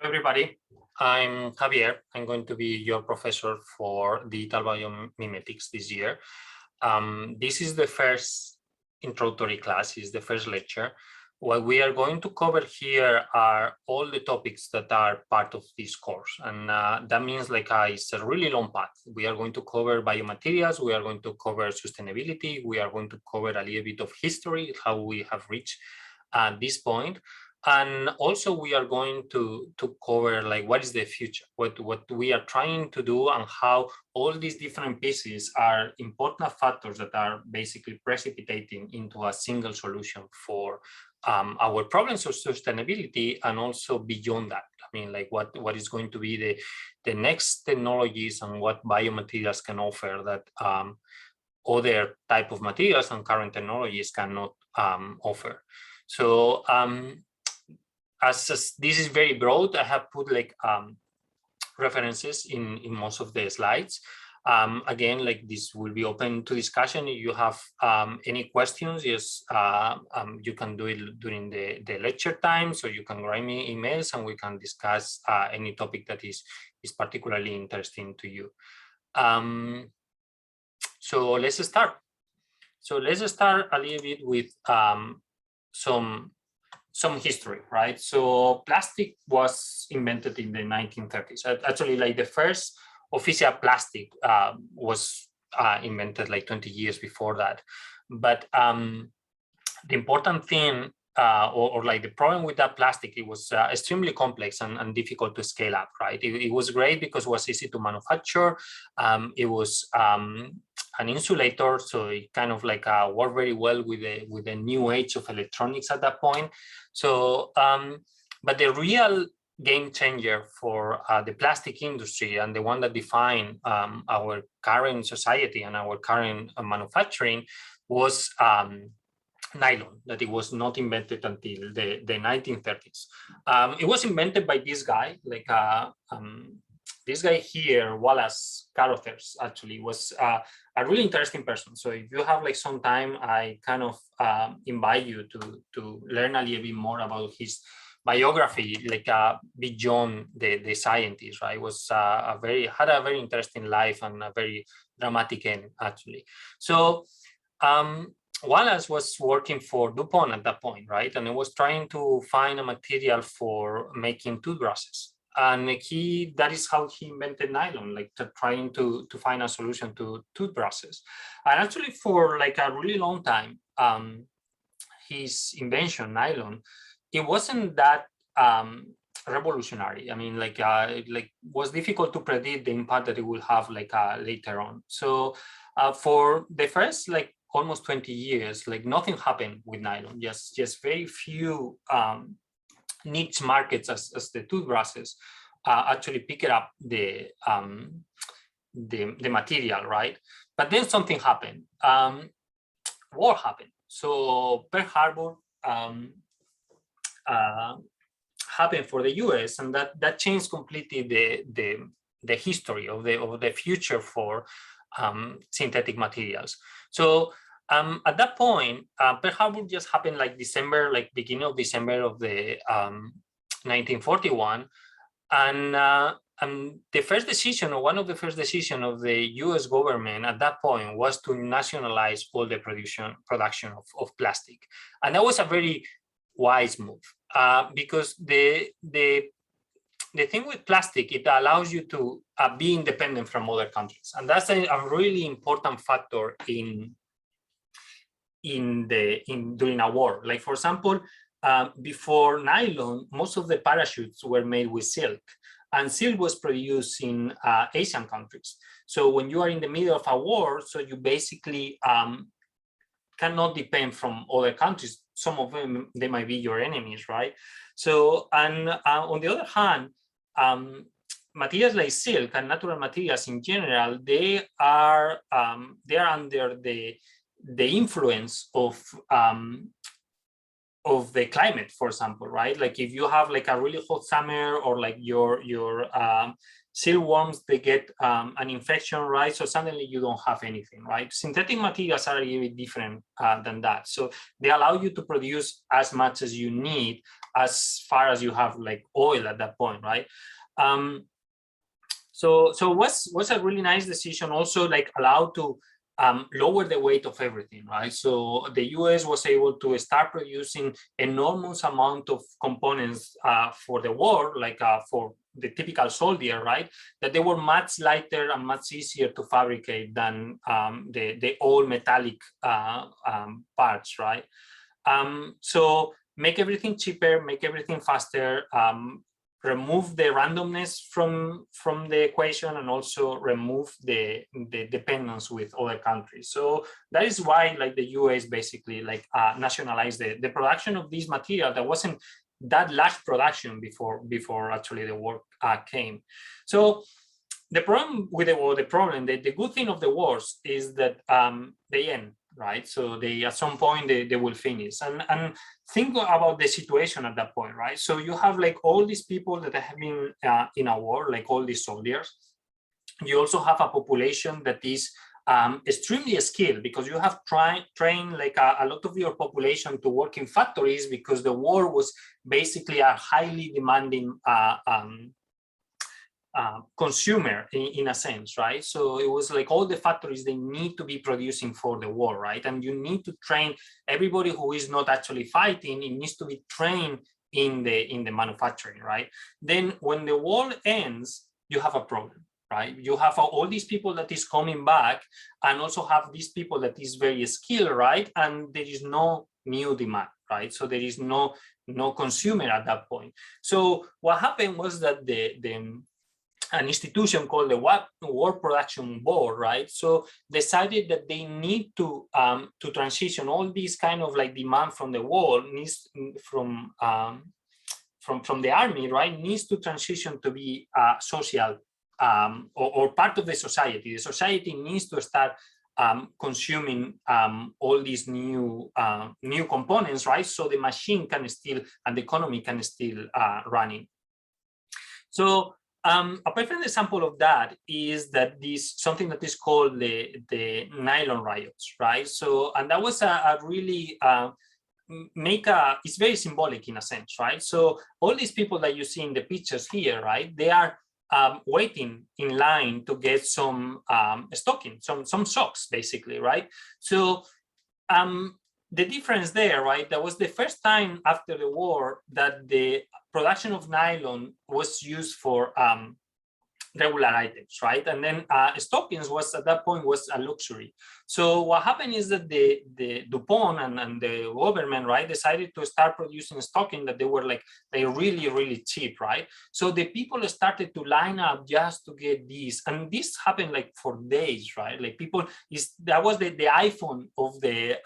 Everybody, I'm Javier. I'm going to be your professor for digital biomimetics this year. This is the first introductory class, is the first lecture. What we are going to cover here are all the topics that are part of this course. And that means it's a really long path. We are going to cover biomaterials, we are going to cover sustainability, we are going to cover a little bit of history, how we have reached this point. And also we are going to cover what is the future, what we are trying to do, and how all these different pieces are important factors that are basically precipitating into a single solution for our problems of sustainability, and also beyond that. I mean, what is going to be the next technologies and what biomaterials can offer that other type of materials and current technologies cannot offer. So as this is very broad, I have put references in most of the slides. Again, this will be open to discussion. If you have any questions, yes, you can do it during the lecture time. So you can write me emails and we can discuss any topic that is particularly interesting to you. So let's start. So let's start a little bit with some history, right? So plastic was invented in the 1930s. Actually, the first official plastic was invented 20 years before that. But the important thing, or the problem with that plastic, it was extremely complex and difficult to scale up, right? It was great because it was easy to manufacture. It was an insulator, so it kind of worked very well with the new age of electronics at that point. So, but the real game changer for the plastic industry, and the one that defined our current society and our current manufacturing, was nylon. That it was not invented until the 1930s. It was invented by this guy, this guy here, Wallace Carothers, actually was a really interesting person. So if you have some time, I kind of invite you to learn a little bit more about his biography, beyond the scientist, right? Was had a very interesting life and a very dramatic end, actually. So Wallace was working for DuPont at that point, right? And he was trying to find a material for making toothbrushes. And that is how he invented nylon, trying to find a solution to toothbrushes. And actually for a really long time, his invention, nylon, it wasn't that revolutionary. I mean, it was difficult to predict the impact that it will have later on. So for the first almost 20 years, nothing happened with nylon, just very few niche markets as the toothbrushes actually pick it up the material, right? But then something happened. War happened. So Pearl Harbor happened for the US, and that changed completely the history of the future for synthetic materials. So at that point, Pearl Harbor just happened December, beginning of December of the 1941, and the first decision, or one of the first decisions of the US government at that point, was to nationalize all the production of plastic, and that was a very wise move because the thing with plastic, it allows you to be independent from other countries, and that's a really important factor during a war. For example, before nylon, most of the parachutes were made with silk, and silk was produced in Asian countries. So when you are in the middle of a war, so you basically cannot depend from other countries. Some of them, they might be your enemies, right? So, and on the other hand, materials like silk and natural materials in general, they are under the influence of the climate, for example, right? Like if you have like a really hot summer, or like your silkworms, they get an infection, right? So suddenly you don't have anything, right? Synthetic materials are a little bit different than that. So they allow you to produce as much as you need, as far as you have like oil at that point, right? So was a really nice decision, also like allowed to lower the weight of everything, right? So the US was able to start producing enormous amount of components for the war, like for the typical soldier, right? That they were much lighter and much easier to fabricate than the all metallic parts, right? So make everything cheaper, make everything faster, remove the randomness from the equation, and also remove the dependence with other countries. So that is why like the US basically like nationalized the production of this material that wasn't that large production before actually the war came. So the problem with the war, the good thing of the wars is that they end, right? So they at some point they will finish, and think about the situation at that point, right? So you have like all these people that have been in a war, like all these soldiers. You also have a population that is extremely skilled, because you have trained like a lot of your population to work in factories, because the war was basically a highly demanding consumer in a sense, right? So it was like all the factories, they need to be producing for the war, right? And you need to train everybody who is not actually fighting. It needs to be trained in the manufacturing, right? Then when the war ends, you have a problem, right? You have all these people that is coming back, and also have these people that is very skilled, right? And there is no new demand, right? So there is no consumer at that point. So what happened was that an institution called the War Production Board, right? So decided that they need to transition all these kind of like demand from the war, needs from the army, right? Needs to transition to be social or part of the society. The society needs to start consuming all these new components, right? So the machine can still, and the economy can still running. So a perfect example of that is that something that is called the nylon riots, right? So, and that was a really it's very symbolic in a sense, right? So all these people that you see in the pictures here, right? They are waiting in line to get some stocking, some socks, basically, right? So the difference there, right? That was the first time after the war that the production of nylon was used for regular items, right? And then stockings was at that point was a luxury. So what happened is that the DuPont and the government, right, decided to start producing stocking that they were like really cheap, right? So the people started to line up just to get these, and this happened like for days, right? Like people that was the iPhone of the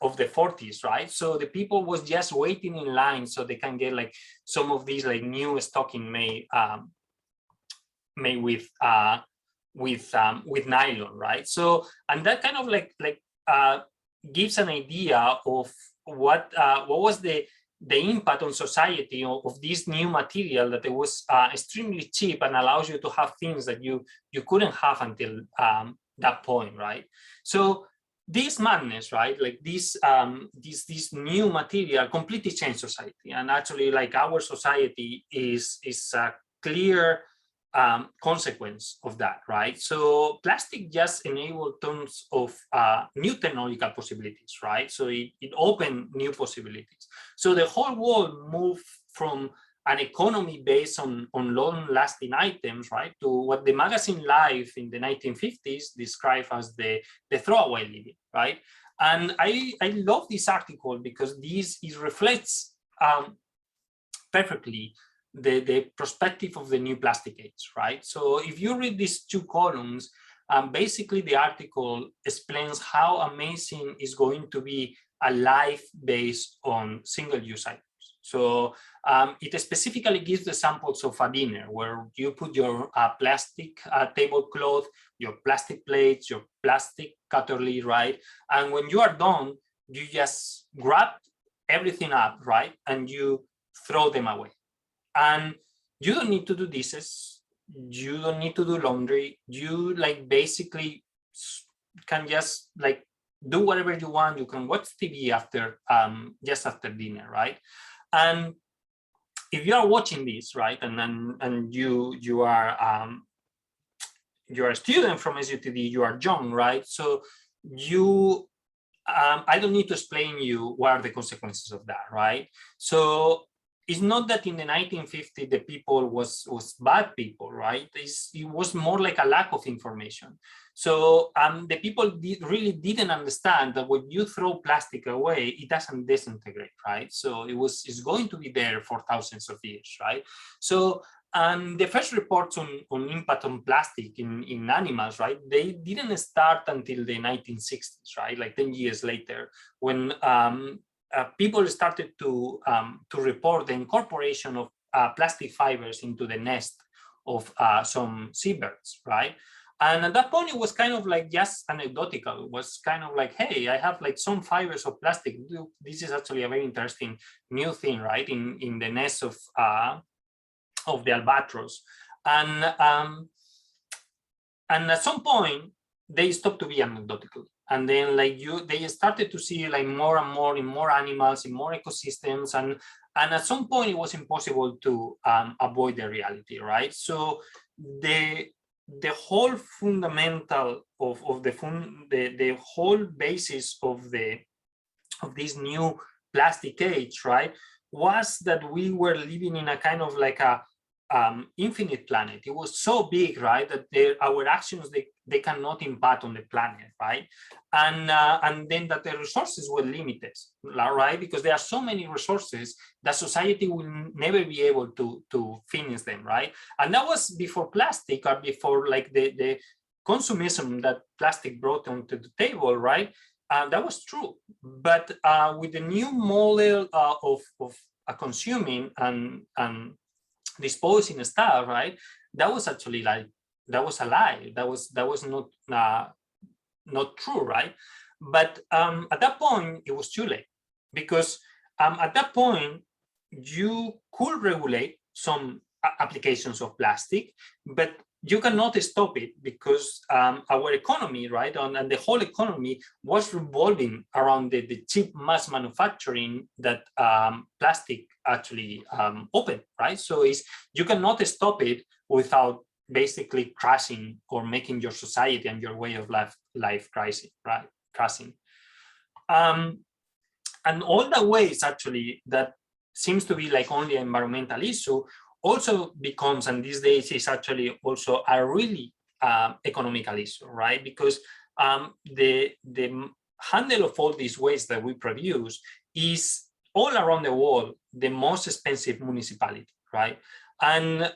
of the 40s, right? So the people was just waiting in line so they can get like some of these like new stocking made with nylon, right? So, and that kind of gives an idea of what was the impact on society of this new material, that it was extremely cheap and allows you to have things that you couldn't have until that point, right? So this madness, right? Like this new material completely changed society, and actually, like our society is a clear consequence of that, right? So plastic just enabled tons of new technological possibilities, right? So it opened new possibilities. So the whole world moved from an economy based on long-lasting items, right, to what the magazine Life in the 1950s described as the throwaway living, right? And I love this article because it reflects perfectly the perspective of the new plastic age, right? So if you read these two columns, basically the article explains how amazing is going to be a life based on single-use items. So it specifically gives the samples of a dinner where you put your plastic tablecloth, your plastic plates, your plastic cutlery, right? And when you are done, you just grab everything up, right? And you throw them away. And you don't need to do dishes. You don't need to do laundry. You like basically can just like do whatever you want. You can watch TV after just after dinner, right? And if you are watching this, right, and you are a student from SUTD, you are young, right? So you I don't need to explain you what are the consequences of that, right? So it's not that in the 1950s the people was bad people, right? It was more like a lack of information. So the people really didn't understand that when you throw plastic away, it doesn't disintegrate, right? So it's going to be there for thousands of years, right? So the first reports on impact on plastic in animals, right, they didn't start until the 1960s, right, like 10 years later, when people started to report the incorporation of plastic fibers into the nest of some seabirds, right? And at that point, it was kind of like just anecdotal. It was kind of like, hey, I have like some fibers of plastic. This is actually a very interesting new thing, right, in the nest of the albatross. And at some point, they stopped to be anecdotal. And then like they started to see like more and more in more animals, in more ecosystems. And at some point, it was impossible to avoid the reality, right? So the whole fundamental of the whole basis of this new plastic age, right, was that we were living in a kind of like a infinite planet. It was so big, right, that our actions they cannot impact on the planet, right, and then that the resources were limited, right, because there are so many resources that society will never be able to finish them, right, and that was before plastic or before like the consumerism that plastic brought onto the table, right. That was true, but with the new model of consuming and disposing stuff, right? That was actually like that was a lie. That was not true, right? But at that point, it was too late, because at that point you could regulate some applications of plastic, but you cannot stop it, because our economy, right, and the whole economy was revolving around the cheap mass manufacturing that plastic actually opened, right? So you cannot stop it without basically crashing or making your society and your way of life crashing, right? Crashing. And all the ways actually that seems to be like only an environmental issue also becomes, and these days is actually also a really economical issue, right? Because the handle of all these waste that we produce is all around the world the most expensive municipality, right? And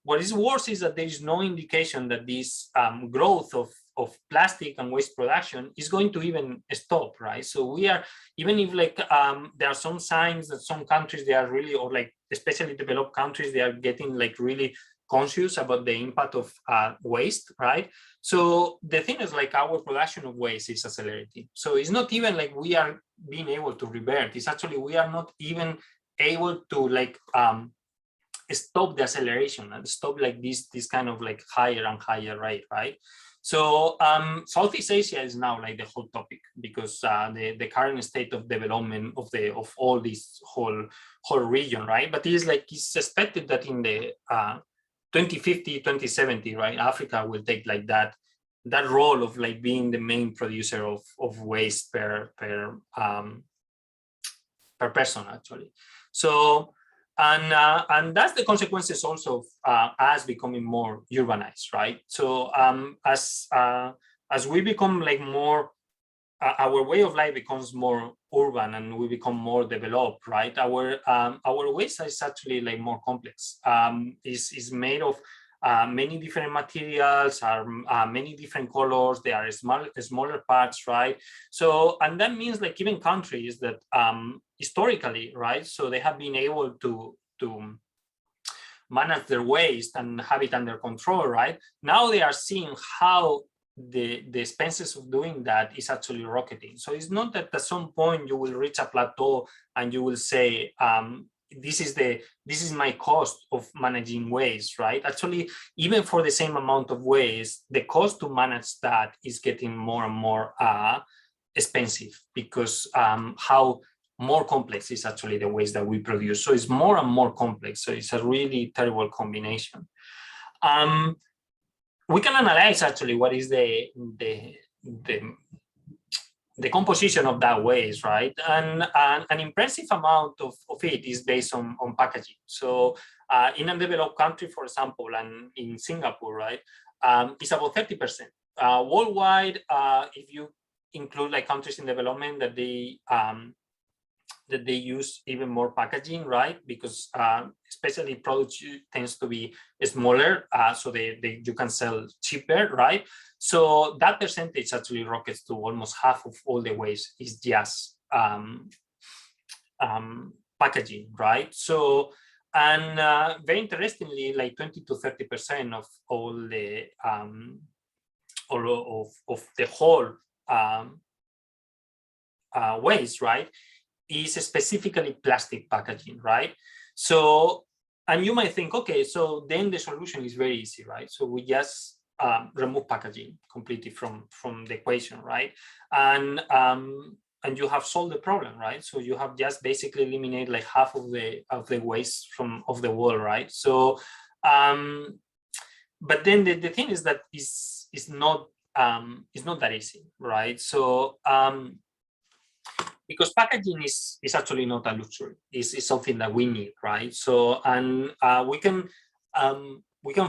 what is worse is that there is no indication that this growth of plastic and waste production is going to even stop, right? So we are, even if like there are some signs that some countries, they are really, or like especially developed countries, they are getting like really conscious about the impact of waste, right? So the thing is like our production of waste is accelerating. So it's not even like we are being able to revert. It's actually, we are not even able to like stop the acceleration and stop like this kind of like higher and higher rate, right? So Southeast Asia is now like the whole topic, because the current state of development of all this whole region, right? But it's expected that in the 2050, 2070, right, Africa will take like that role of like being the main producer of waste per person, actually. So and that's the consequences also of us becoming more urbanized, right? So as we become like more, our way of life becomes more urban and we become more developed, right? Our waste is actually like more complex. Is made of many different materials, are many different colors. They are smaller parts, right? So, and that means like even countries that historically, right? So they have been able to manage their waste and have it under control, right? Now they are seeing how the expenses of doing that is actually rocketing. So it's not that at some point you will reach a plateau and you will say, this is my cost of managing waste, right? Actually, even for the same amount of waste, the cost to manage that is getting more and more expensive, because how more complex is actually the waste that we produce. So it's more and more complex. So it's a really terrible combination. We can analyze actually what is the composition of that waste, right? And an impressive amount of it is based on packaging. So in a developed country, for example, and in Singapore, right, it's about 30%. Worldwide, if you include like countries in development, that they use even more packaging, right? Because especially products tends to be smaller, so you can sell cheaper, right? So that percentage actually rockets to almost half of all the waste is just packaging, right? So, and very interestingly, like 20 to 30% of all the of the whole waste, right, is specifically plastic packaging, right? So, and you might think, okay, so then the solution is very easy, right? So we just remove packaging completely from the equation, right? And you have solved the problem, right? So you have just basically eliminated like half of the waste of the world, right? So, but then the thing is that it's not that easy, right? So because packaging is actually not a luxury, it's something that we need, right? So, and we can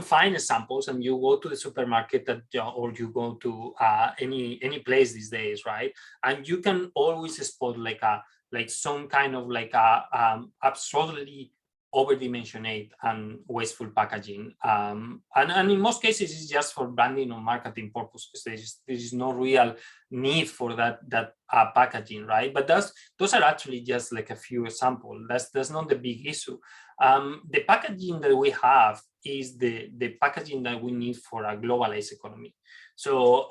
find examples, and you go to the supermarket or you go to any place these days, right? And you can always spot like some kind of like a absolutely overdimensionate and wasteful packaging, and in most cases it's just for branding or marketing purposes. There is no real need for that packaging, right? But those are actually just like a few examples. That's not the big issue. The packaging that we have is the packaging that we need for a globalized economy. So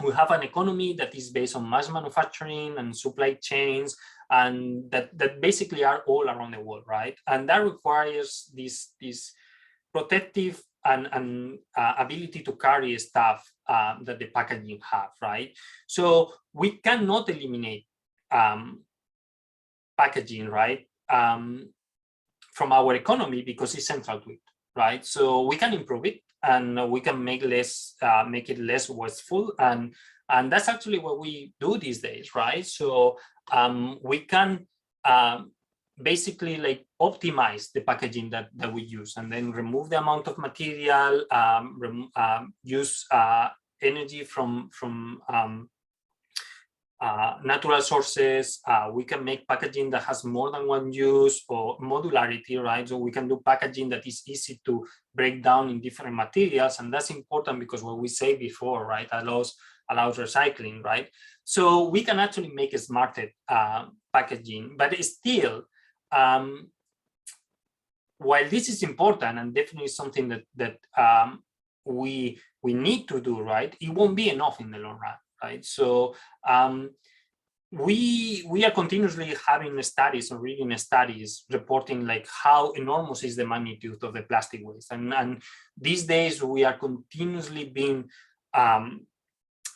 we have an economy that is based on mass manufacturing and supply chains, and that basically are all around the world, right? And that requires this protective and ability to carry stuff that the packaging have, right? So we cannot eliminate packaging, right, from our economy, because it's central to it, right? So we can improve it, and we can make it less wasteful, and that's actually what we do these days, right? So we can basically like optimize the packaging that we use, and then remove the amount of material, use energy from natural sources. We can make packaging that has more than one use, or modularity, right? So we can do packaging that is easy to break down in different materials, and that's important because what we say before, right, allows recycling, right? So we can actually make a smarter packaging, but it's still, while this is important and definitely something that we need to do, right, it won't be enough in the long run, right? So we are continuously having studies or reading studies reporting like how enormous is the magnitude of the plastic waste, and these days we are continuously being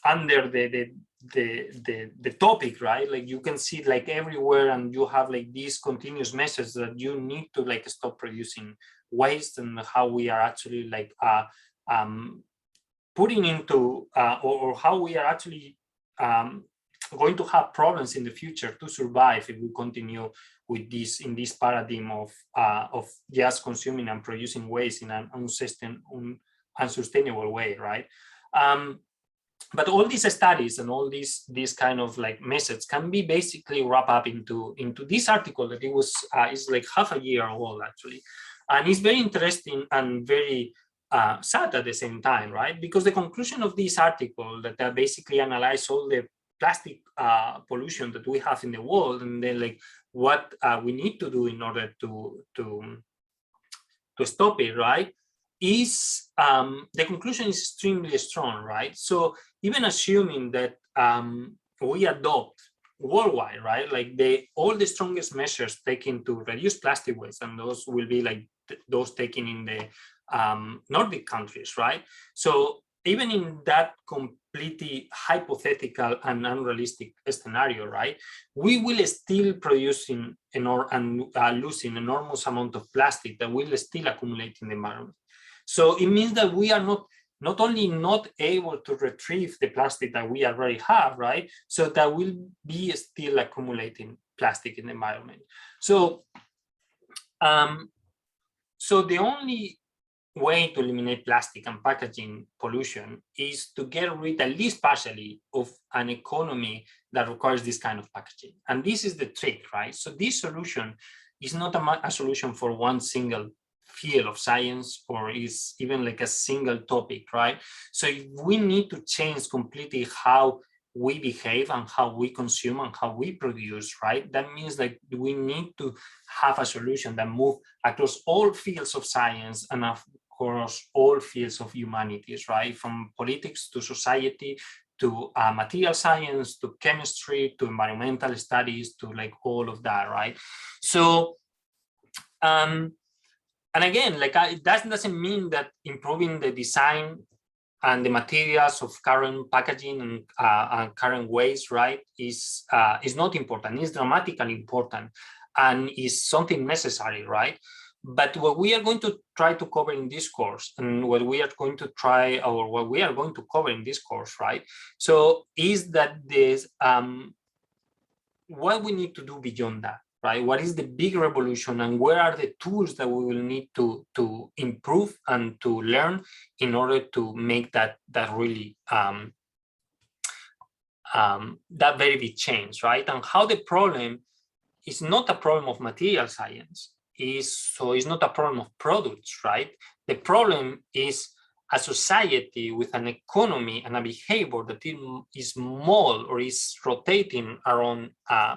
under the topic, right? Like you can see it like everywhere, and you have like these continuous messages that you need to like stop producing waste, and how we are actually like putting into or how we are actually going to have problems in the future to survive if we continue with this in this paradigm of just consuming and producing waste in an unsustainable way, right? But all these studies and all these kind of like methods can be basically wrapped up into this article that it was is like half a year old actually, and it's very interesting and very sad at the same time, right? Because the conclusion of this article that basically analyze all the plastic pollution that we have in the world, and then like what we need to do in order to stop it, right? is the conclusion is extremely strong, right? So even assuming that we adopt worldwide, right, like all the strongest measures taken to reduce plastic waste, and those will be like those taken in the Nordic countries, right? So even in that completely hypothetical and unrealistic scenario, right, we will still producing and losing enormous amount of plastic that will still accumulate in the environment. So it means that we are not only not able to retrieve the plastic that we already have, right? So that will be still accumulating plastic in the environment. So, so the only way to eliminate plastic and packaging pollution is to get rid, at least partially, of an economy that requires this kind of packaging. And this is the trick, right? So this solution is not a solution for one single field of science, or is even like a single topic, right? So we need to change completely how we behave and how we consume and how we produce, right? That means that we need to have a solution that moves across all fields of science and across all fields of humanities, right? From politics to society, to material science, to chemistry, to environmental studies, to like all of that, right? So, and again, like that doesn't mean that improving the design and the materials of current packaging and current waste, right, is not important. It's dramatically important and is something necessary, right? But what we are going to try to cover in this course, and what we are going to try, or what we are going to cover in this course, right? So is that this what we need to do beyond that, right? What is the big revolution, and where are the tools that we will need to improve and to learn in order to make that really that very big change, right? And how the problem is not a problem of material science, it's not a problem of products, right? The problem is a society with an economy and a behavior that is mold or is rotating around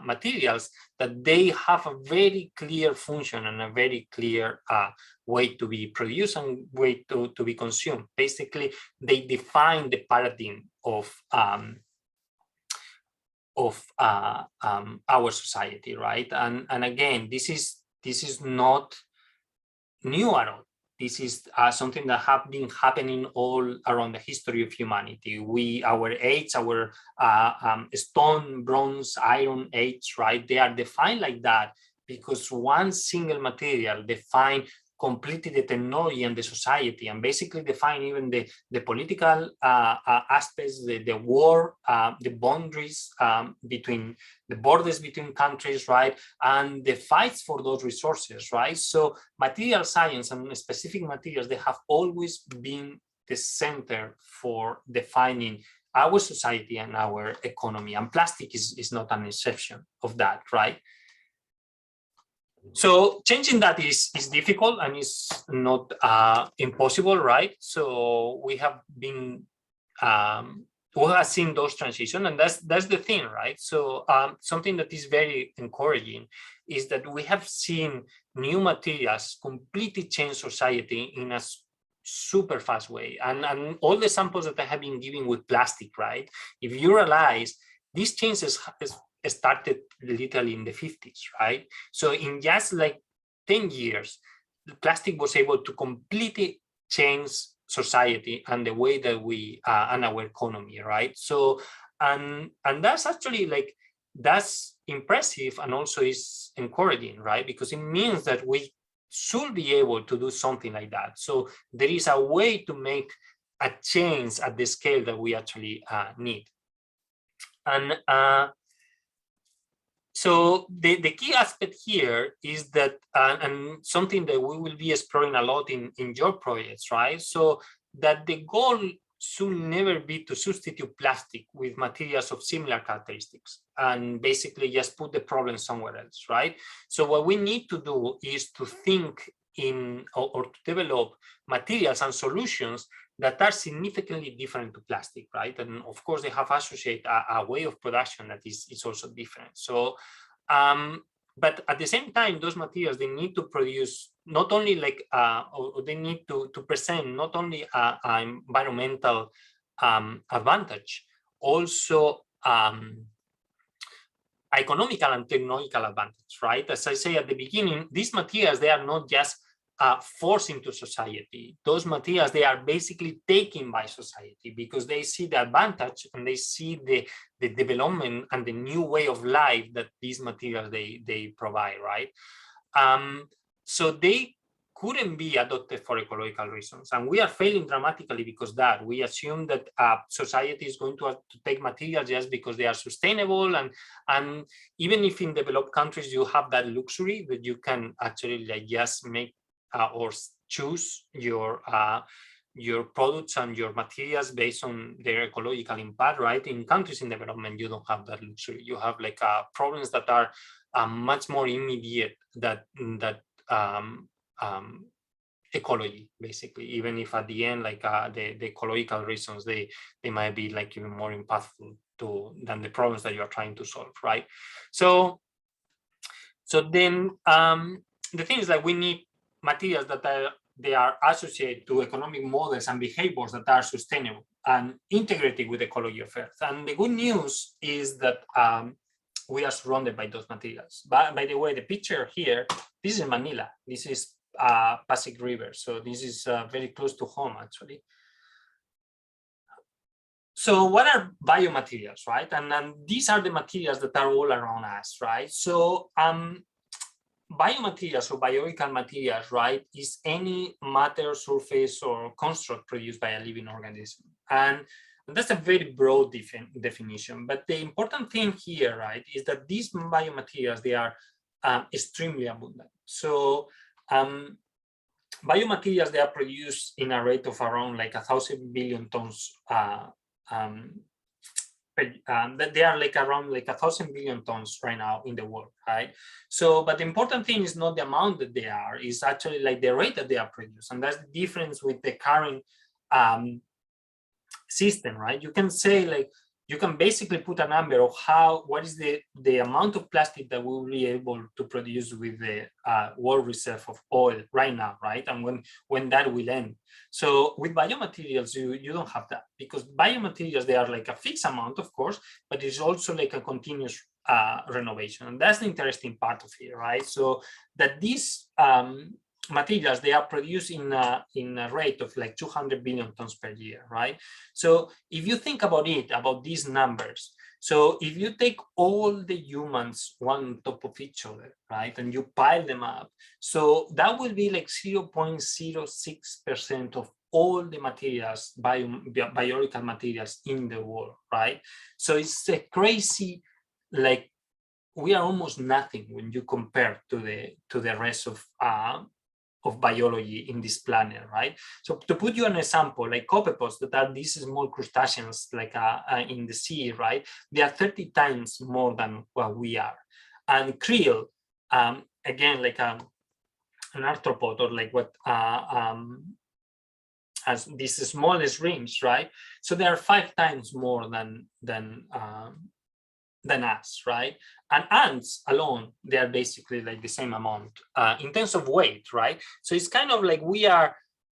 materials, that they have a very clear function and a very clear way to be produced and way to be consumed. Basically, they define the paradigm of our society, right? And again, this is not new at all. This is something that have been happening all around the history of humanity. Our age, our stone, bronze, iron age, right? They are defined like that because one single material defined completely the technology and the society, and basically define even the political aspects, the war, the boundaries between the borders between countries, right? And the fights for those resources, right? So material science and specific materials, they have always been the center for defining our society and our economy. And plastic is not an exception of that, right? So changing that is difficult and is not impossible, right? So we have been we have seen those transitions, and that's the thing, right? So something that is very encouraging is that we have seen new materials completely change society in a super fast way. And all the samples that I have been giving with plastic, right? If you realize these changes started literally in the 50s, right? So in just like 10 years, the plastic was able to completely change society and the way that we and our economy, right? So and that's actually like, that's impressive and also is encouraging, right? Because it means that we should be able to do something like that. So there is a way to make a change at the scale that we actually need. And so the key aspect here is that, and something that we will be exploring a lot in your projects, right? So that the goal should never be to substitute plastic with materials of similar characteristics and basically just put the problem somewhere else, right? So what we need to do is to think in or to develop materials and solutions that are significantly different to plastic, right? And of course, they have associated a way of production that is also different. So But at the same time, those materials, they need to produce not only like, or they need to present not only an environmental advantage, also economical and technological advantage, right? As I say at the beginning, these materials, they are not just forced into society. Those materials, they are basically taken by society because they see the advantage and they see the development and the new way of life that these materials they provide, right? So they couldn't be adopted for ecological reasons, and we are failing dramatically because that we assume that society is going to take materials just because they are sustainable, and even if in developed countries you have that luxury that you can actually like just make or choose your products and your materials based on their ecological impact, right? In countries in development, you don't have that luxury. You have like problems that are much more immediate that ecology, basically, even if at the end, like the ecological reasons, they might be like even more impactful than the problems that you are trying to solve, right? So then the thing is that we need materials that they are associated to economic models and behaviors that are sustainable and integrated with the ecology of Earth. And the good news is that we are surrounded by those materials. By the way, the picture here, this is Manila. This is Pasig River. So this is very close to home, actually. So what are biomaterials, right? And these are the materials that are all around us, right? So biomaterials or biochemical materials, right, is any matter, surface, or construct produced by a living organism. And that's a very broad definition. But the important thing here, right, is that these biomaterials, they are extremely abundant. So biomaterials, they are produced in a rate of around like 1,000 billion tons that they are like around like 1,000 billion tons right now in the world, right? So, but the important thing is not the amount that they are, is actually like the rate that they are produced, and that's the difference with the current system, right? You can say like, you can basically put a number of what is the amount of plastic that we will be able to produce with the world reserve of oil right now, right? And when that will end. So with biomaterials, you don't have that, because biomaterials, they are like a fixed amount, of course, but it's also like a continuous renovation. And that's the interesting part of it, right? So that these materials, they are produced in a rate of like 200 billion tons per year, right? So if you think about it, about these numbers, so if you take all the humans one on top of each other, right, and you pile them up, so that will be like 0.06% of all the materials, biological materials in the world, right? So it's a crazy, like, we are almost nothing when you compare to the rest of biology in this planet, right? So to put you an example, like copepods, that are these small crustaceans like in the sea, right? They are 30 times more than what we are. And krill, again, like an arthropod, or like what as these smallest rings, right? So they are 5 times more than us, right? And ants alone, they are basically like the same amount in terms of weight, right? So it's kind of like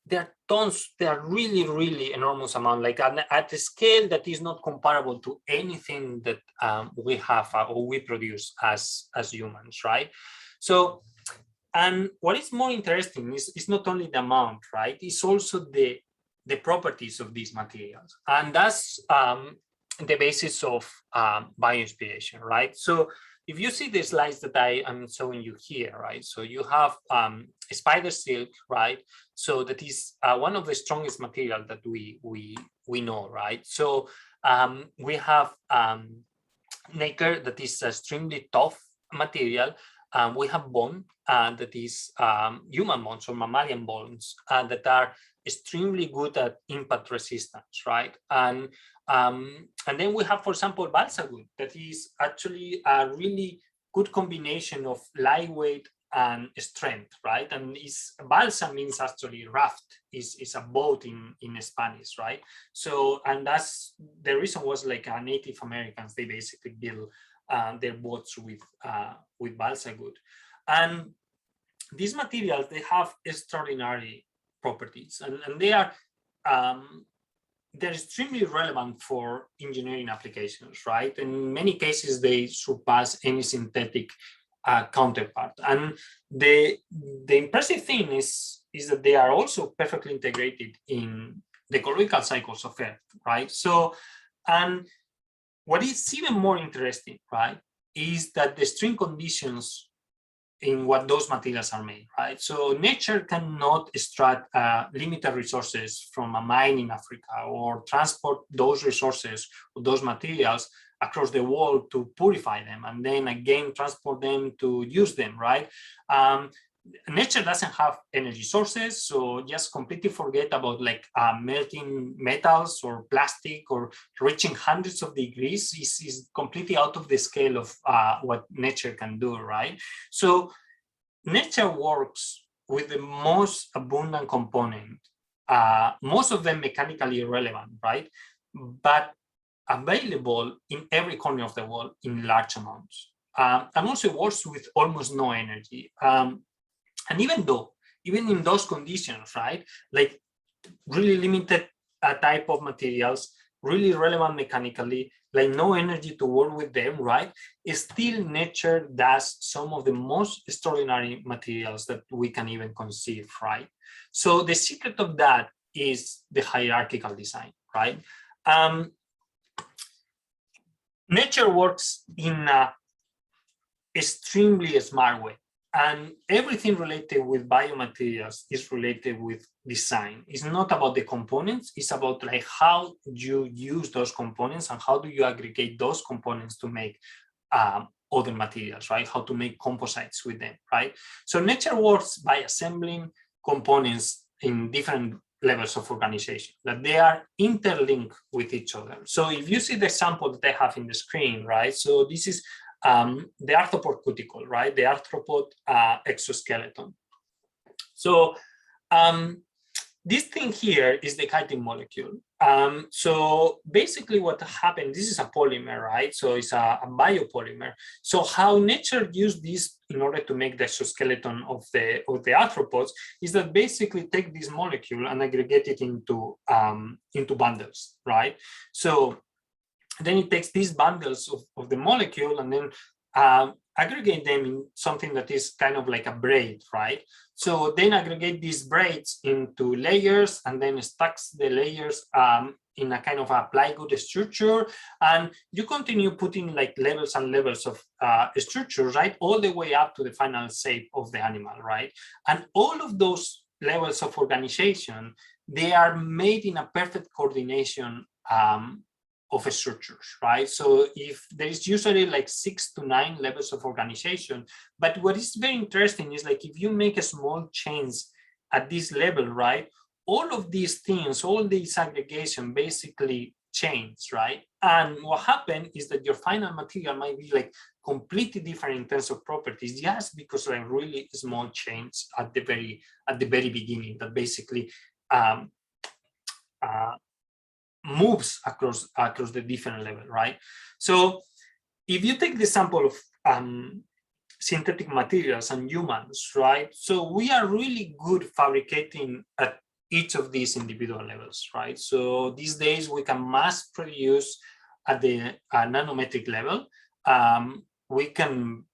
there are tons, they are really, really enormous amount, like at a scale that is not comparable to anything that we have or we produce as humans, right? So, and what is more interesting is not only the amount, right? It's also the properties of these materials. And that's the basis of bioinspiration, right? So if you see the slides that I am showing you here, right? So you have spider silk, right? So that is one of the strongest material that we know, right? So we have nacre, that is extremely tough material. We have bone that is human bones or mammalian bones that are extremely good at impact resistance, right? And then we have, for example, balsa wood, that is actually a really good combination of lightweight and strength, right? And balsa means actually raft, is a boat in Spanish, right? So, and that's the reason was like Native Americans, they basically built their boats with balsa wood. And these materials, they have extraordinary properties, and they're extremely relevant for engineering applications, right? In many cases, they surpass any synthetic counterpart. And the impressive thing is that they are also perfectly integrated in the ecological cycles of Earth, right? So, and what is even more interesting, right, is that the extreme conditions in what those materials are made, right? So nature cannot extract limited resources from a mine in Africa or transport those resources or those materials across the world to purify them and then again transport them to use them, right? Nature doesn't have energy sources, so just completely forget about like melting metals or plastic or reaching hundreds of degrees is completely out of the scale of what nature can do, right? So nature works with the most abundant component, most of them mechanically irrelevant, right? But available in every corner of the world in large amounts. And also works with almost no energy. And even in those conditions, right, like really limited type of materials, really relevant mechanically, like no energy to work with them, right, still nature does some of the most extraordinary materials that we can even conceive, right? So the secret of that is the hierarchical design, right? Nature works in an extremely smart way. And everything related with biomaterials is related with design. It's not about the components, it's about like how you use those components and how do you aggregate those components to make other materials, right? How to make composites with them, right? So nature works by assembling components in different levels of organization, that they are interlinked with each other. So if you see the example that I have in the screen, right? So this is the arthropod cuticle, right? The arthropod exoskeleton. So this thing here is the chitin molecule. So basically what happened, this is a polymer, right? So it's a biopolymer. So how nature used this in order to make the exoskeleton of the arthropods is that basically take this molecule and aggregate it into bundles, right? So then it takes these bundles of the molecule and then aggregate them in something that is kind of like a braid, right? So then aggregate these braids into layers and then stacks the layers in a kind of a plywood structure. And you continue putting like levels and levels of structures, right? All the way up to the final shape of the animal, right? And all of those levels of organization, they are made in a perfect coordination of structures, right? So if there is usually like 6 to 9 levels of organization, but what is very interesting is like if you make a small change at this level, right, all of these things, all these aggregation basically change, right? And what happened is that your final material might be like completely different in terms of properties, just because like really small change at the very beginning that basically moves across the different level, right? So if you take the sample of synthetic materials and humans, right? So we are really good fabricating at each of these individual levels, right? So these days we can mass produce at the nanometric level. We can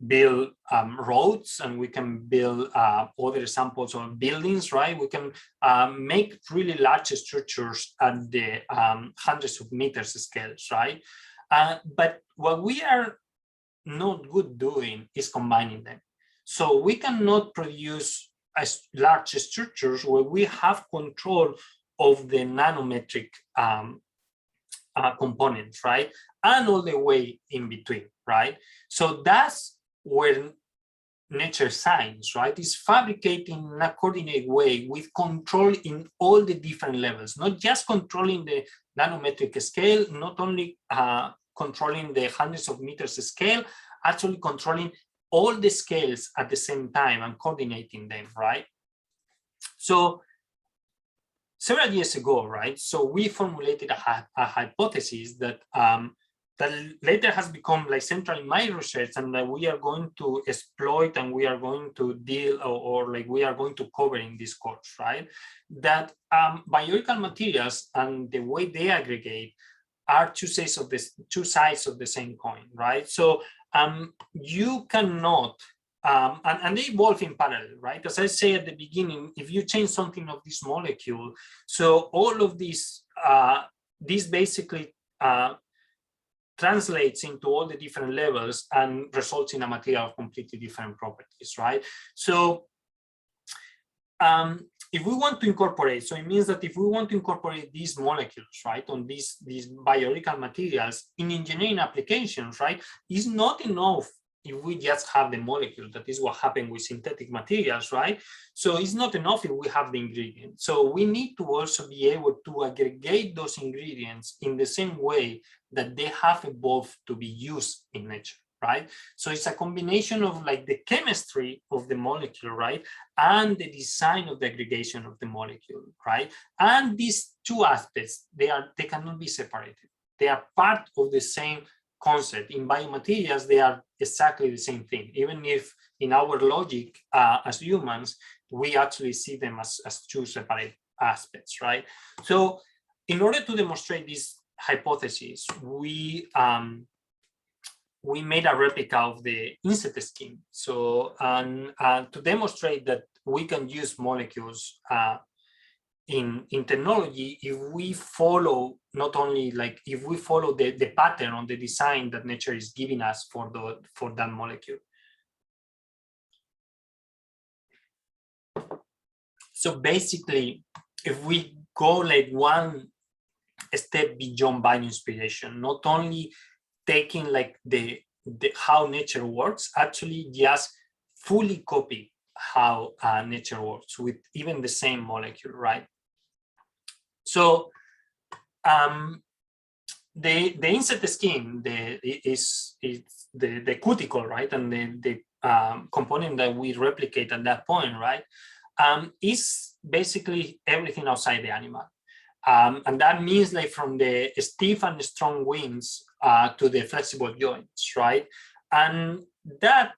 build roads and we can build other samples of buildings, right? We can make really large structures at the hundreds of meters scales, right? But what we are not good doing is combining them. So we cannot produce large structures where we have control of the nanometric components, right? And all the way in between, right? So that's where nature science, right, is fabricating in a coordinated way with control in all the different levels, not just controlling the nanometric scale, not only controlling the hundreds of meters scale, actually controlling all the scales at the same time and coordinating them, right? So several years ago, right, so we formulated a hypothesis that that later has become like central in my research, and that we are going to exploit and we are going to deal or like we are going to cover in this course, right? That biological materials and the way they aggregate are two sides of the same coin, right? So you cannot, and they evolve in parallel, right? As I say at the beginning, if you change something of this molecule, so all of this basically translates into all the different levels and results in a material of completely different properties, right? So if we want to incorporate, so it means that if we want to incorporate these molecules, right, on these biological materials in engineering applications, right, it's not enough if we just have the molecule. That is what happened with synthetic materials, right? So it's not enough if we have the ingredients. So we need to also be able to aggregate those ingredients in the same way that they have evolved to be used in nature, right? So it's a combination of like the chemistry of the molecule, right, and the design of the aggregation of the molecule, right? And these two aspects, they cannot be separated. They are part of the same concept. In biomaterials, they are exactly the same thing, even if in our logic as humans, we actually see them as two separate aspects, right? So in order to demonstrate this hypothesis, we made a replica of the insect scheme. So to demonstrate that we can use molecules in technology, if we follow not only like if we follow the pattern on the design that nature is giving us for that molecule. So basically, if we go like one step beyond bioinspiration, not only taking like the how nature works, actually just fully copy how nature works with even the same molecule, right? So the insect scheme is the cuticle, right, and the component that we replicate at that point, right, is basically everything outside the animal. And that means like from the stiff and strong wings to the flexible joints, right? And that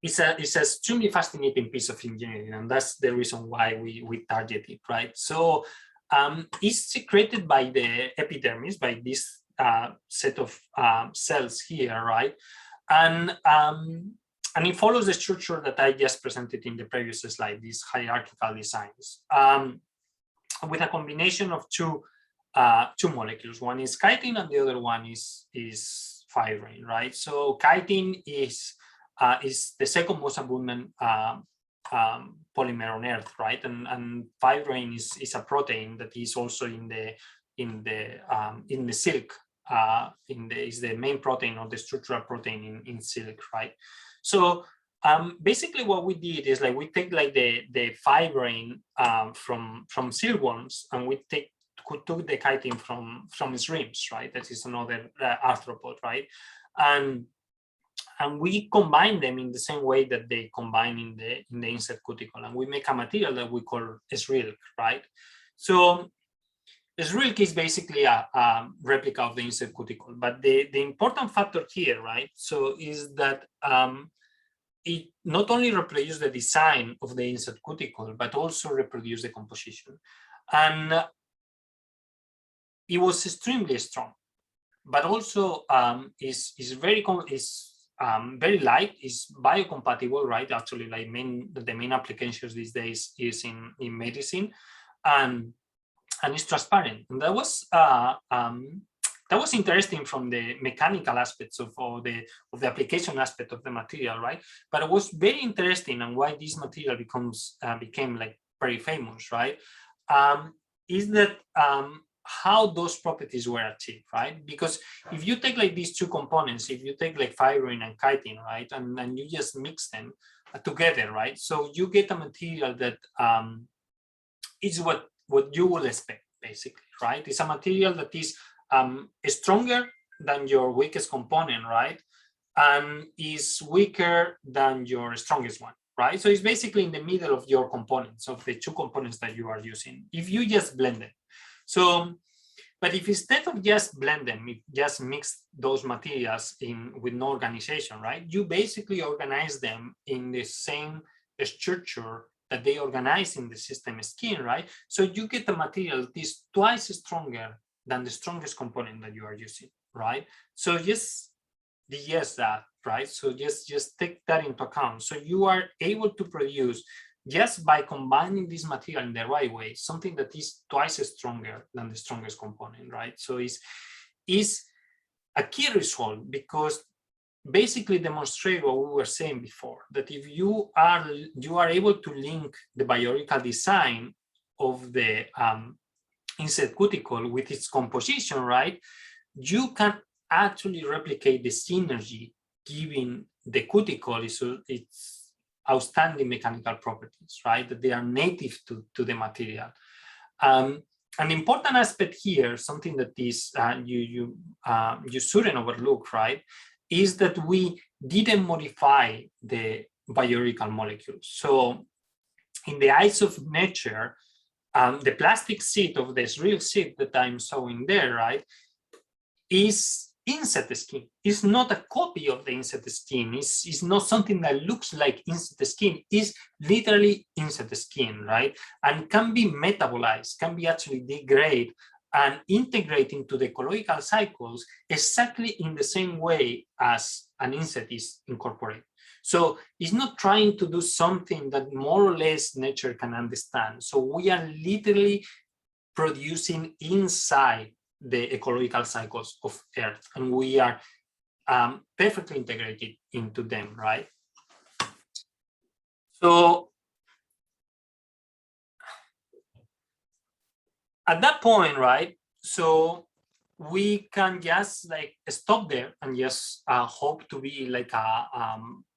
is an extremely fascinating piece of engineering, and that's the reason why we target it, right? So it's secreted by the epidermis, by this set of cells here, right? And it follows the structure that I just presented in the previous slide, these hierarchical designs, with a combination of two molecules. One is chitin and the other one is fibrin, right? So chitin is the second most abundant polymer on Earth, right? And fibrin is a protein that is also in the silk. Is the main protein or the structural protein in silk, right? So basically what we did is like we take like the fibrin from silkworms, and we took the chitin from shrimps, right? That is another arthropod, right? And we combine them in the same way that they combine in the insect cuticle, and we make a material that we call Srilk, right? So Srilk is basically a replica of the insect cuticle, but the important factor here, right, so is that it not only reproduces the design of the insect cuticle, but also reproduces the composition. And it was extremely strong, but also is very light, is biocompatible, right? Actually, like the main applications these days is in medicine, and it's transparent. And that was interesting from the mechanical aspects of the application aspect of the material, right? But it was very interesting, and why this material became like very famous, right? Is that how those properties were achieved, right? Because if you take like these two components, if you take like fibrin and chitin, right, and you just mix them together, right, so you get a material that is what you will expect, basically, right? It's a material that is stronger than your weakest component, right, and is weaker than your strongest one, right? So it's basically in the middle of your components, of the two components that you are using, if you just blend them. So But if instead of just blend them, if just mix those materials in with no organization, right? You basically organize them in the same structure that they organize in the system skin, right? So you get a material that is twice stronger than the strongest component that you are using, right? So just that, right? So just take that into account. So you are able to produce, just by combining this material in the right way, something that is twice stronger than the strongest component, right? So is a key result, because basically demonstrate what we were saying before, that if you are able to link the biological design of the insect cuticle with its composition, right, you can actually replicate the synergy given the cuticle its outstanding mechanical properties, right, that they are native to the material. An important aspect here, something that is you shouldn't overlook, right, is that we didn't modify the biological molecules. So in the eyes of nature, the plastic sheet of this real sheet that I'm showing there, right, is insect skin. It's not a copy of the insect skin. It's not something that looks like insect skin. It's literally insect skin, right? And can be metabolized, can be actually degraded and integrate into the ecological cycles exactly in the same way as an insect is incorporated. So it's not trying to do something that more or less nature can understand. So we are literally producing inside the ecological cycles of Earth, and we are perfectly integrated into them, right? So at that point, right, so we can just like stop there and just hope to be like a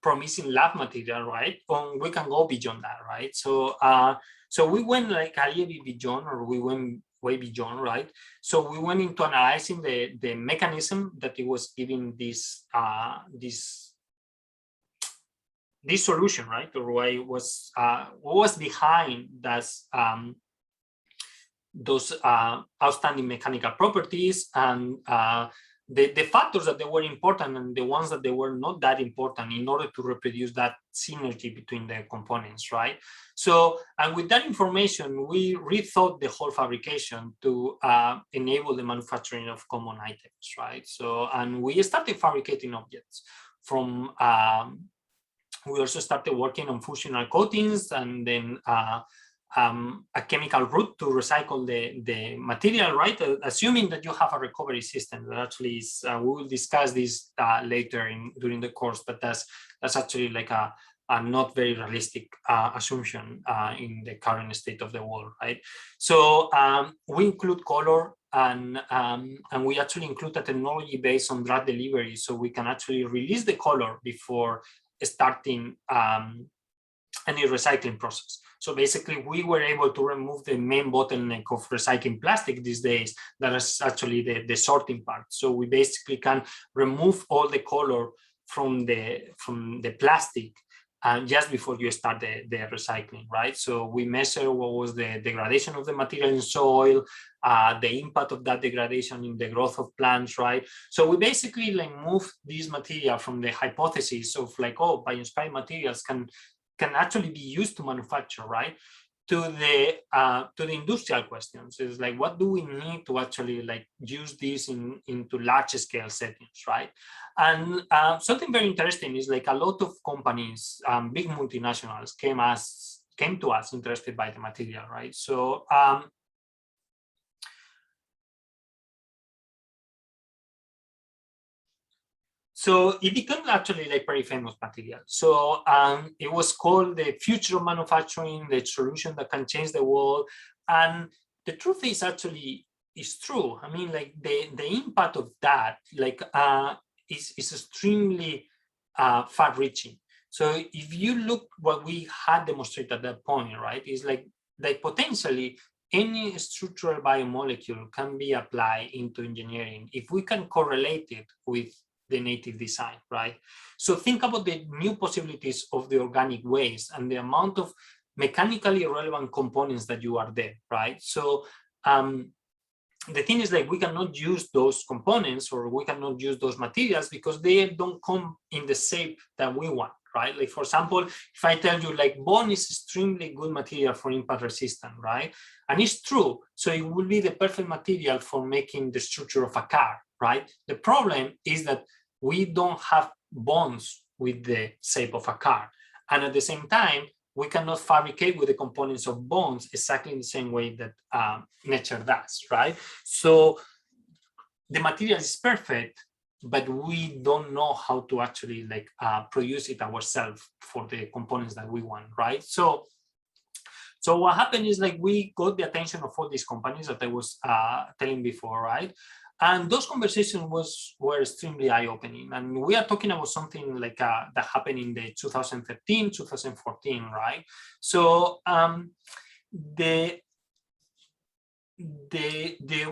promising lab material, right? Or we can go beyond that, right? So so we went like a little bit beyond, or we went way beyond, right? So we went into analyzing the mechanism that it was giving this this solution, right? Or what was behind that those outstanding mechanical properties, and the factors that they were important and the ones that they were not that important in order to reproduce that synergy between the components, right? So, and with that information, we rethought the whole fabrication to enable the manufacturing of common items, right? So, and we started fabricating objects from, we also started working on functional coatings, and then a chemical route to recycle the material, right? Assuming that you have a recovery system. That actually is, we will discuss this later during the course, but that's actually like a not very realistic assumption in the current state of the world, right? So we include color, and we actually include a technology based on drug delivery, so we can actually release the color before starting any recycling process. So basically, we were able to remove the main bottleneck of recycling plastic these days, that is actually the sorting part. So we basically can remove all the color from the plastic just before you start the recycling, right? So we measure what was the degradation of the material in soil, the impact of that degradation in the growth of plants, right? So we basically like move this material from the hypothesis of like, oh, bioinspired materials can actually be used to manufacture, right, to the industrial questions. Is like, what do we need to actually like use this into large scale settings, right? And something very interesting is like a lot of companies, big multinationals came to us interested by the material, right? So so it became actually like very famous material. So it was called the future of manufacturing, the solution that can change the world. And the truth is actually is true. I mean, like the impact of that like is extremely far-reaching. So if you look what we had demonstrated at that point, right, is like potentially any structural biomolecule can be applied into engineering if we can correlate it with the native design, right? So think about the new possibilities of the organic waste and the amount of mechanically relevant components that you are there, right? So the thing is that we cannot use those components or we cannot use those materials because they don't come in the shape that we want, right? Like, for example, if I tell you like bone is extremely good material for impact resistant, right? And it's true. So it will be the perfect material for making the structure of a car, right? The problem is that we don't have bones with the shape of a car. And at the same time, we cannot fabricate with the components of bones exactly in the same way that nature does, right? So the material is perfect, but we don't know how to actually like produce it ourselves for the components that we want, right? So what happened is like we got the attention of all these companies that I was telling before, right? And those conversations were extremely eye-opening. And we are talking about something like that happened in the 2013, 2014, right? So the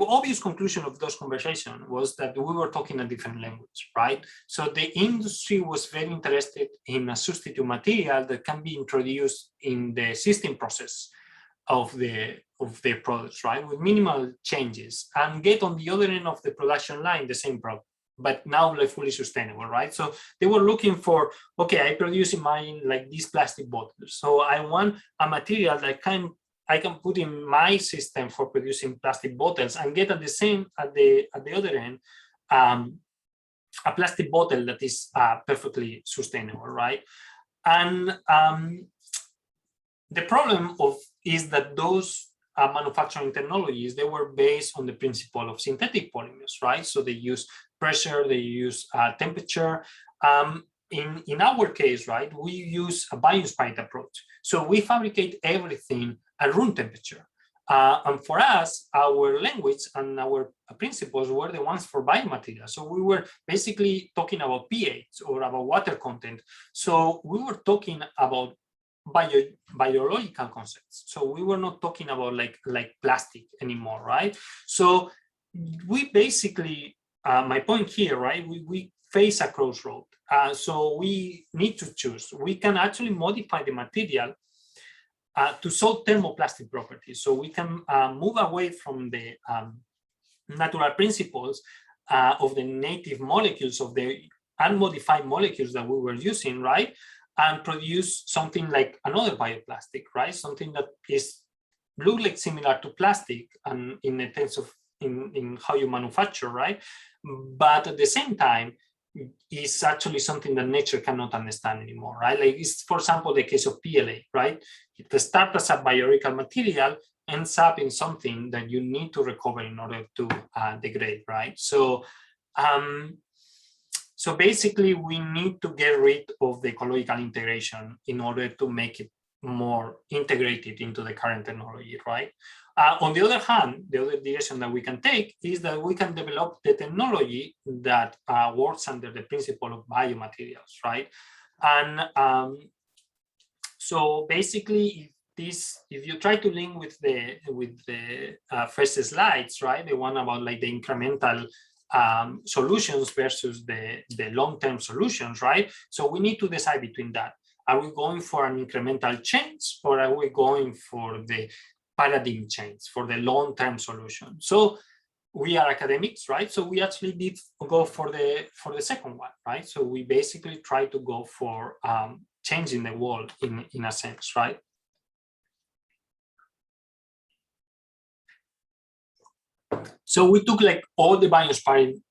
obvious conclusion of those conversations was that we were talking a different language, right? So the industry was very interested in a substitute material that can be introduced in the existing process of the products, right, with minimal changes, and get on the other end of the production line the same product, but now like fully sustainable, right? So they were looking for, okay, I produce in mine like these plastic bottles, so I want a material that I can put in my system for producing plastic bottles and get at the same at the other end a plastic bottle that is perfectly sustainable, right? And the problem is that those manufacturing technologies, they were based on the principle of synthetic polymers, right? So they use pressure, they use temperature. In our case, right, we use a bioinspired approach. So we fabricate everything at room temperature. And for us, our language and our principles were the ones for biomaterials. So we were basically talking about pH or about water content. So we were talking about biological concepts. So we were not talking about like plastic anymore, right? So we basically, my point here, right, we face a crossroad. So we need to choose. We can actually modify the material to solve thermoplastic properties. So we can move away from the natural principles of the native molecules, of the unmodified molecules that we were using, right? And produce something like another bioplastic, right? Something that looks like similar to plastic and in the terms of in how you manufacture, right? But at the same time, is actually something that nature cannot understand anymore, right? Like it's, for example, the case of PLA, right? It starts as a biological material, ends up in something that you need to recover in order to degrade, right? So, so basically, we need to get rid of the ecological integration in order to make it more integrated into the current technology, right? On the other hand, the other direction that we can take is that we can develop the technology that works under the principle of biomaterials, right? And so basically, if you try to link with the first slides, right, the one about like the incremental solutions versus the long-term solutions, right? So we need to decide between that. Are we going for an incremental change, or are we going for the paradigm change, for the long-term solution? So we are academics, right? So we actually did go for the second one, right? So we basically try to go for changing the world in a sense, right? So we took like all the bioinspired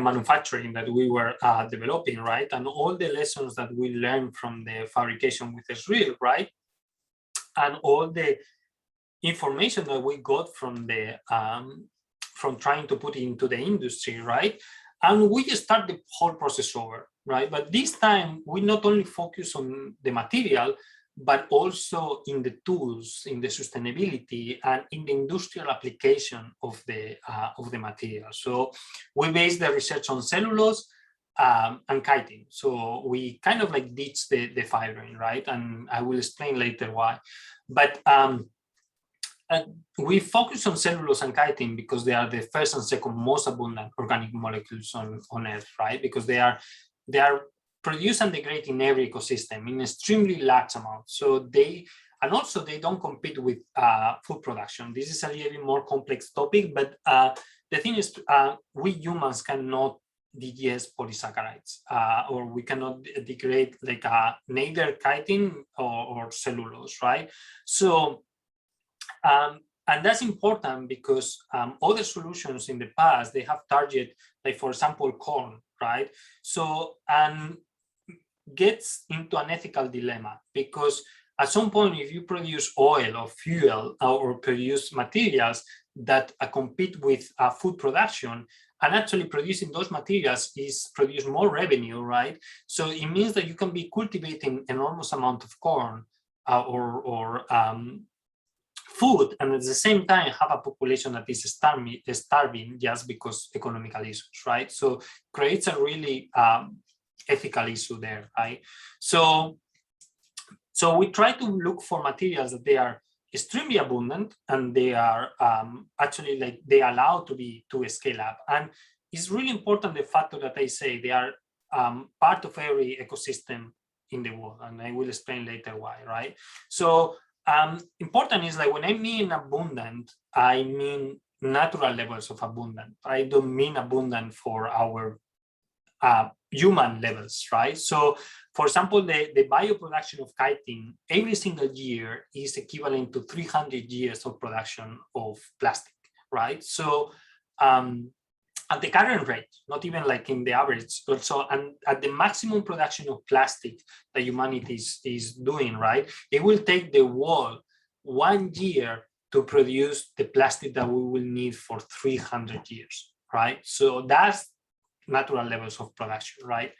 manufacturing that we were developing, right? And all the lessons that we learned from the fabrication with Israel, right? And all the information that we got from the from trying to put it into the industry, right? And we just start the whole process over, right? But this time we not only focus on the material, but also in the tools, in the sustainability, and in the industrial application of the material. So we base the research on cellulose and chitin. So we kind of like ditch the fibrin, right? And I will explain later why. But we focus on cellulose and chitin because they are the first and second most abundant organic molecules on Earth, right? Because they are produced and degrade in every ecosystem in extremely large amounts. So they And also they don't compete with food production. This is a little bit more complex topic, but the thing is, we humans cannot digest polysaccharides, or we cannot degrade like neither chitin or cellulose, right? So, and that's important because other solutions in the past, they have target, like for example, corn, right? So, and gets into an ethical dilemma, because at some point, if you produce oil or fuel or produce materials that compete with food production, and actually producing those materials is produce more revenue, right? So it means that you can be cultivating enormous amount of corn or food, and at the same time have a population that is starving just because economical issues, right? So creates a really ethical issue there, right? So we try to look for materials that they are extremely abundant and they are actually like they allow to scale up. And it's really important the factor that I say they are part of every ecosystem in the world, and I will explain later why, right? So important is like when I mean abundant, I mean natural levels of abundant. I don't mean abundant for our human levels, right? So, for example, the bioproduction of chitin every single year is equivalent to 300 years of production of plastic, right? So, at the current rate, not even like in the average, also, and at the maximum production of plastic that humanity is doing, right? It will take the world 1 year to produce the plastic that we will need for 300 years, right? So that's natural levels of production, right?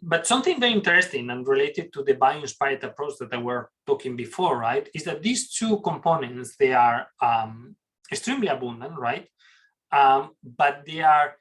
But something very interesting and related to the bio-inspired approach that I were talking before, right, is that these two components, they are extremely abundant, right? But they are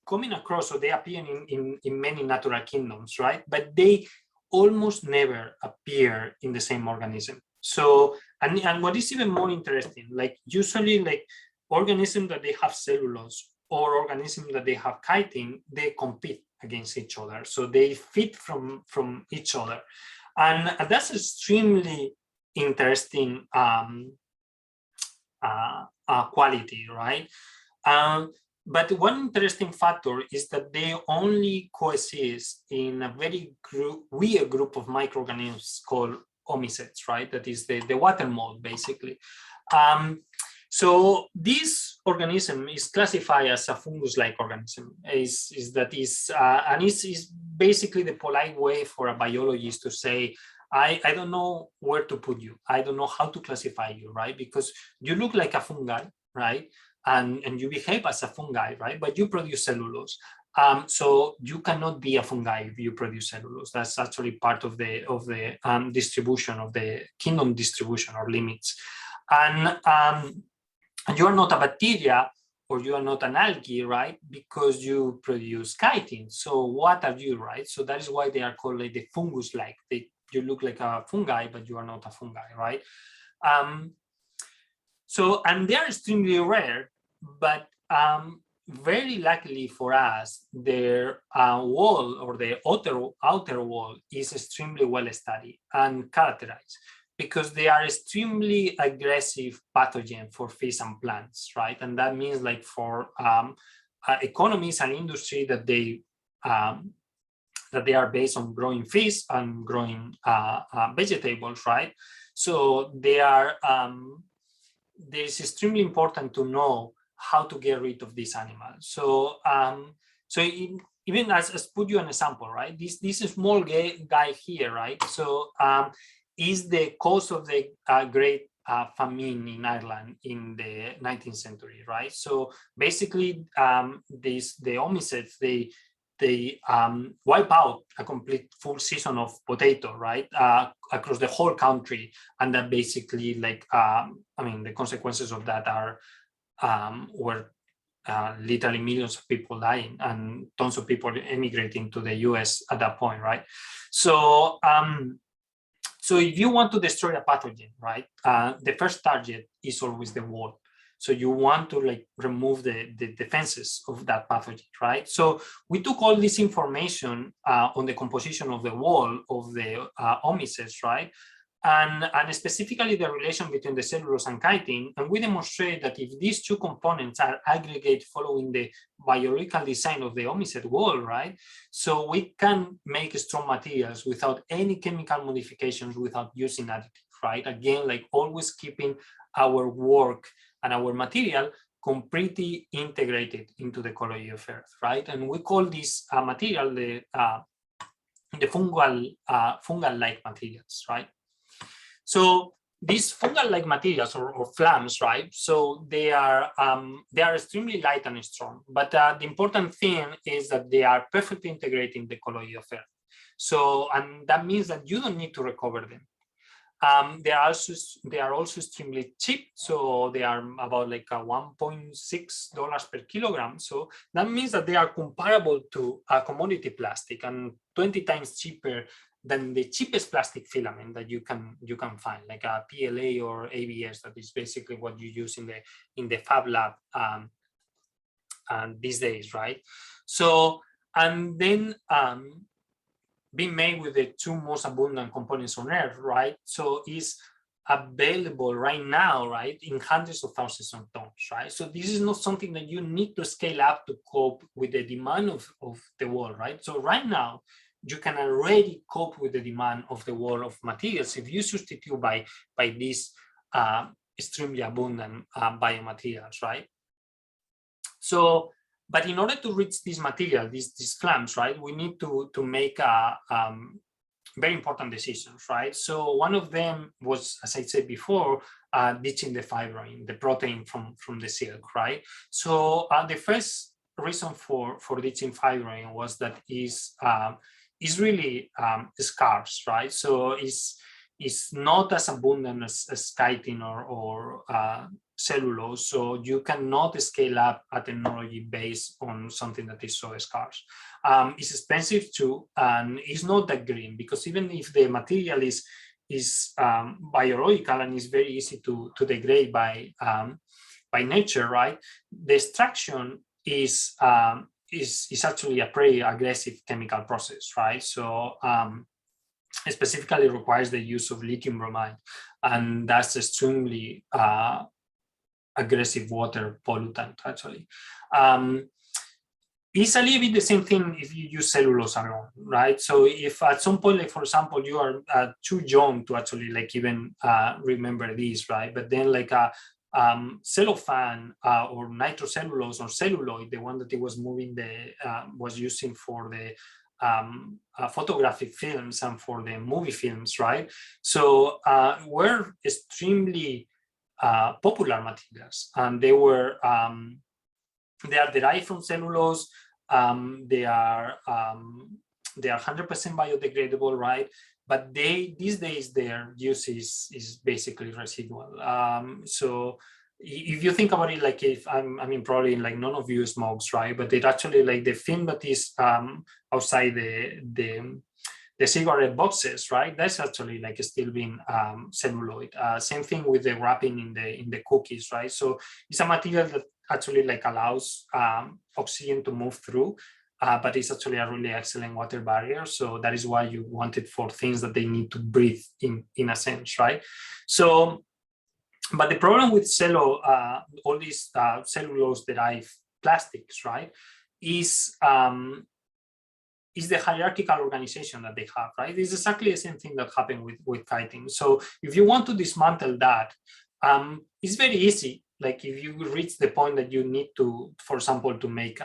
coming across, or they appear in many natural kingdoms, right? But they almost never appear in the same organism. So, and what is even more interesting, like usually like organisms that they have cellulose or organisms that they have chitin, they compete against each other. So they feed from each other. And that's extremely interesting quality, right? But one interesting factor is that they only coexist in a very weird group of microorganisms called omicets, right? That is the water mold, basically. So this organism is classified as a fungus-like organism. And is basically the polite way for a biologist to say, I don't know where to put you. I don't know how to classify you, right? Because you look like a fungi, right? And you behave as a fungi, right? But you produce cellulose. So you cannot be a fungi if you produce cellulose. That's actually part of the distribution of the kingdom distribution or limits. And you are not a bacteria or you are not an algae, right? Because you produce chitin. So what are you, right? So that is why they are called like the fungus-like. You look like a fungi, but you are not a fungi, right? So, and they are extremely rare, but very luckily for us, their wall or the outer wall is extremely well studied and characterized because they are extremely aggressive pathogen for fish and plants, right? And that means like for economies and industry that they are based on growing fish and growing vegetables, right? So they are. It's extremely important to know how to get rid of these animals. So, even as put you an example, right? This small guy here, right? So, is the cause of the great famine in Ireland in the 19th century, right? So basically, the omicets, they wipe out a complete full season of potato, right, across the whole country, and that basically, like, I mean, the consequences of that are were literally millions of people dying and tons of people emigrating to the US at that point, right? So, so if you want to destroy a pathogen, right, the first target is always the wall. So you want to like remove the defenses of that pathogen, right? So we took all this information on the composition of the wall of the omices, right? And specifically the relation between the cellulose and chitin. And we demonstrate that if these two components are aggregate following the biological design of the omicet wall, right? So we can make strong materials without any chemical modifications, without using additives, right? Again, like always keeping our work and our material completely integrated into the ecology of Earth, right? And we call this material the fungal-like materials, right? So these fungal-like materials or flams, right? So they are extremely light and strong. But the important thing is that they are perfectly integrated in the ecology of Earth. So, and that means that you don't need to recover them. They are also extremely cheap. So they are about like $1.6 per kilogram. So that means that they are comparable to a commodity plastic and 20 times cheaper than the cheapest plastic filament that you can find, like a PLA or ABS. That is basically what you use in the fab lab these days, right? So, and then being made with the two most abundant components on Earth, right? So is available right now, right, in hundreds of thousands of tons, right? So this is not something that you need to scale up to cope with the demand of the world, right? So right now, you can already cope with the demand of the world of materials if you substitute by these extremely abundant biomaterials, right? So, but in order to reach this material, these flams, right, we need to make very important decisions, right? So one of them was, as I said before, ditching the fibrin, the protein from the silk, right? So the first reason for ditching fibrin was that is really scarce, right? So it's not as abundant as chitin or cellulose, so you cannot scale up a technology based on something that is so scarce. It's expensive too, and it's not that green, because even if the material is biological and is very easy to degrade by nature, right? The extraction is actually a pretty aggressive chemical process, right? So it specifically requires the use of lithium bromide, and that's extremely aggressive water pollutant, actually. It's a little bit the same thing if you use cellulose alone, right? So if at some point, like for example, you are too young to actually like even remember this, right? But then like a cellophane or nitrocellulose or celluloid, the one that it was was using for the photographic films and for the movie films, right? So were extremely popular materials, and they are derived from cellulose. They are 100% biodegradable, right? But these days their use is basically residual. So if you think about it, like if I mean probably like none of you smokes, right? But it actually like the film that is outside the cigarette boxes, right? That's actually like still being celluloid. Same thing with the wrapping in the cookies, right? So it's a material that actually like allows oxygen to move through, but it's actually a really excellent water barrier. So that is why you want it for things that they need to breathe in a sense, right? So, but the problem with all these cellulose-derived plastics, right, is the hierarchical organization that they have, right? It's exactly the same thing that happened with chitin. So if you want to dismantle that, it's very easy. Like if you reach the point that you need to, for example, to make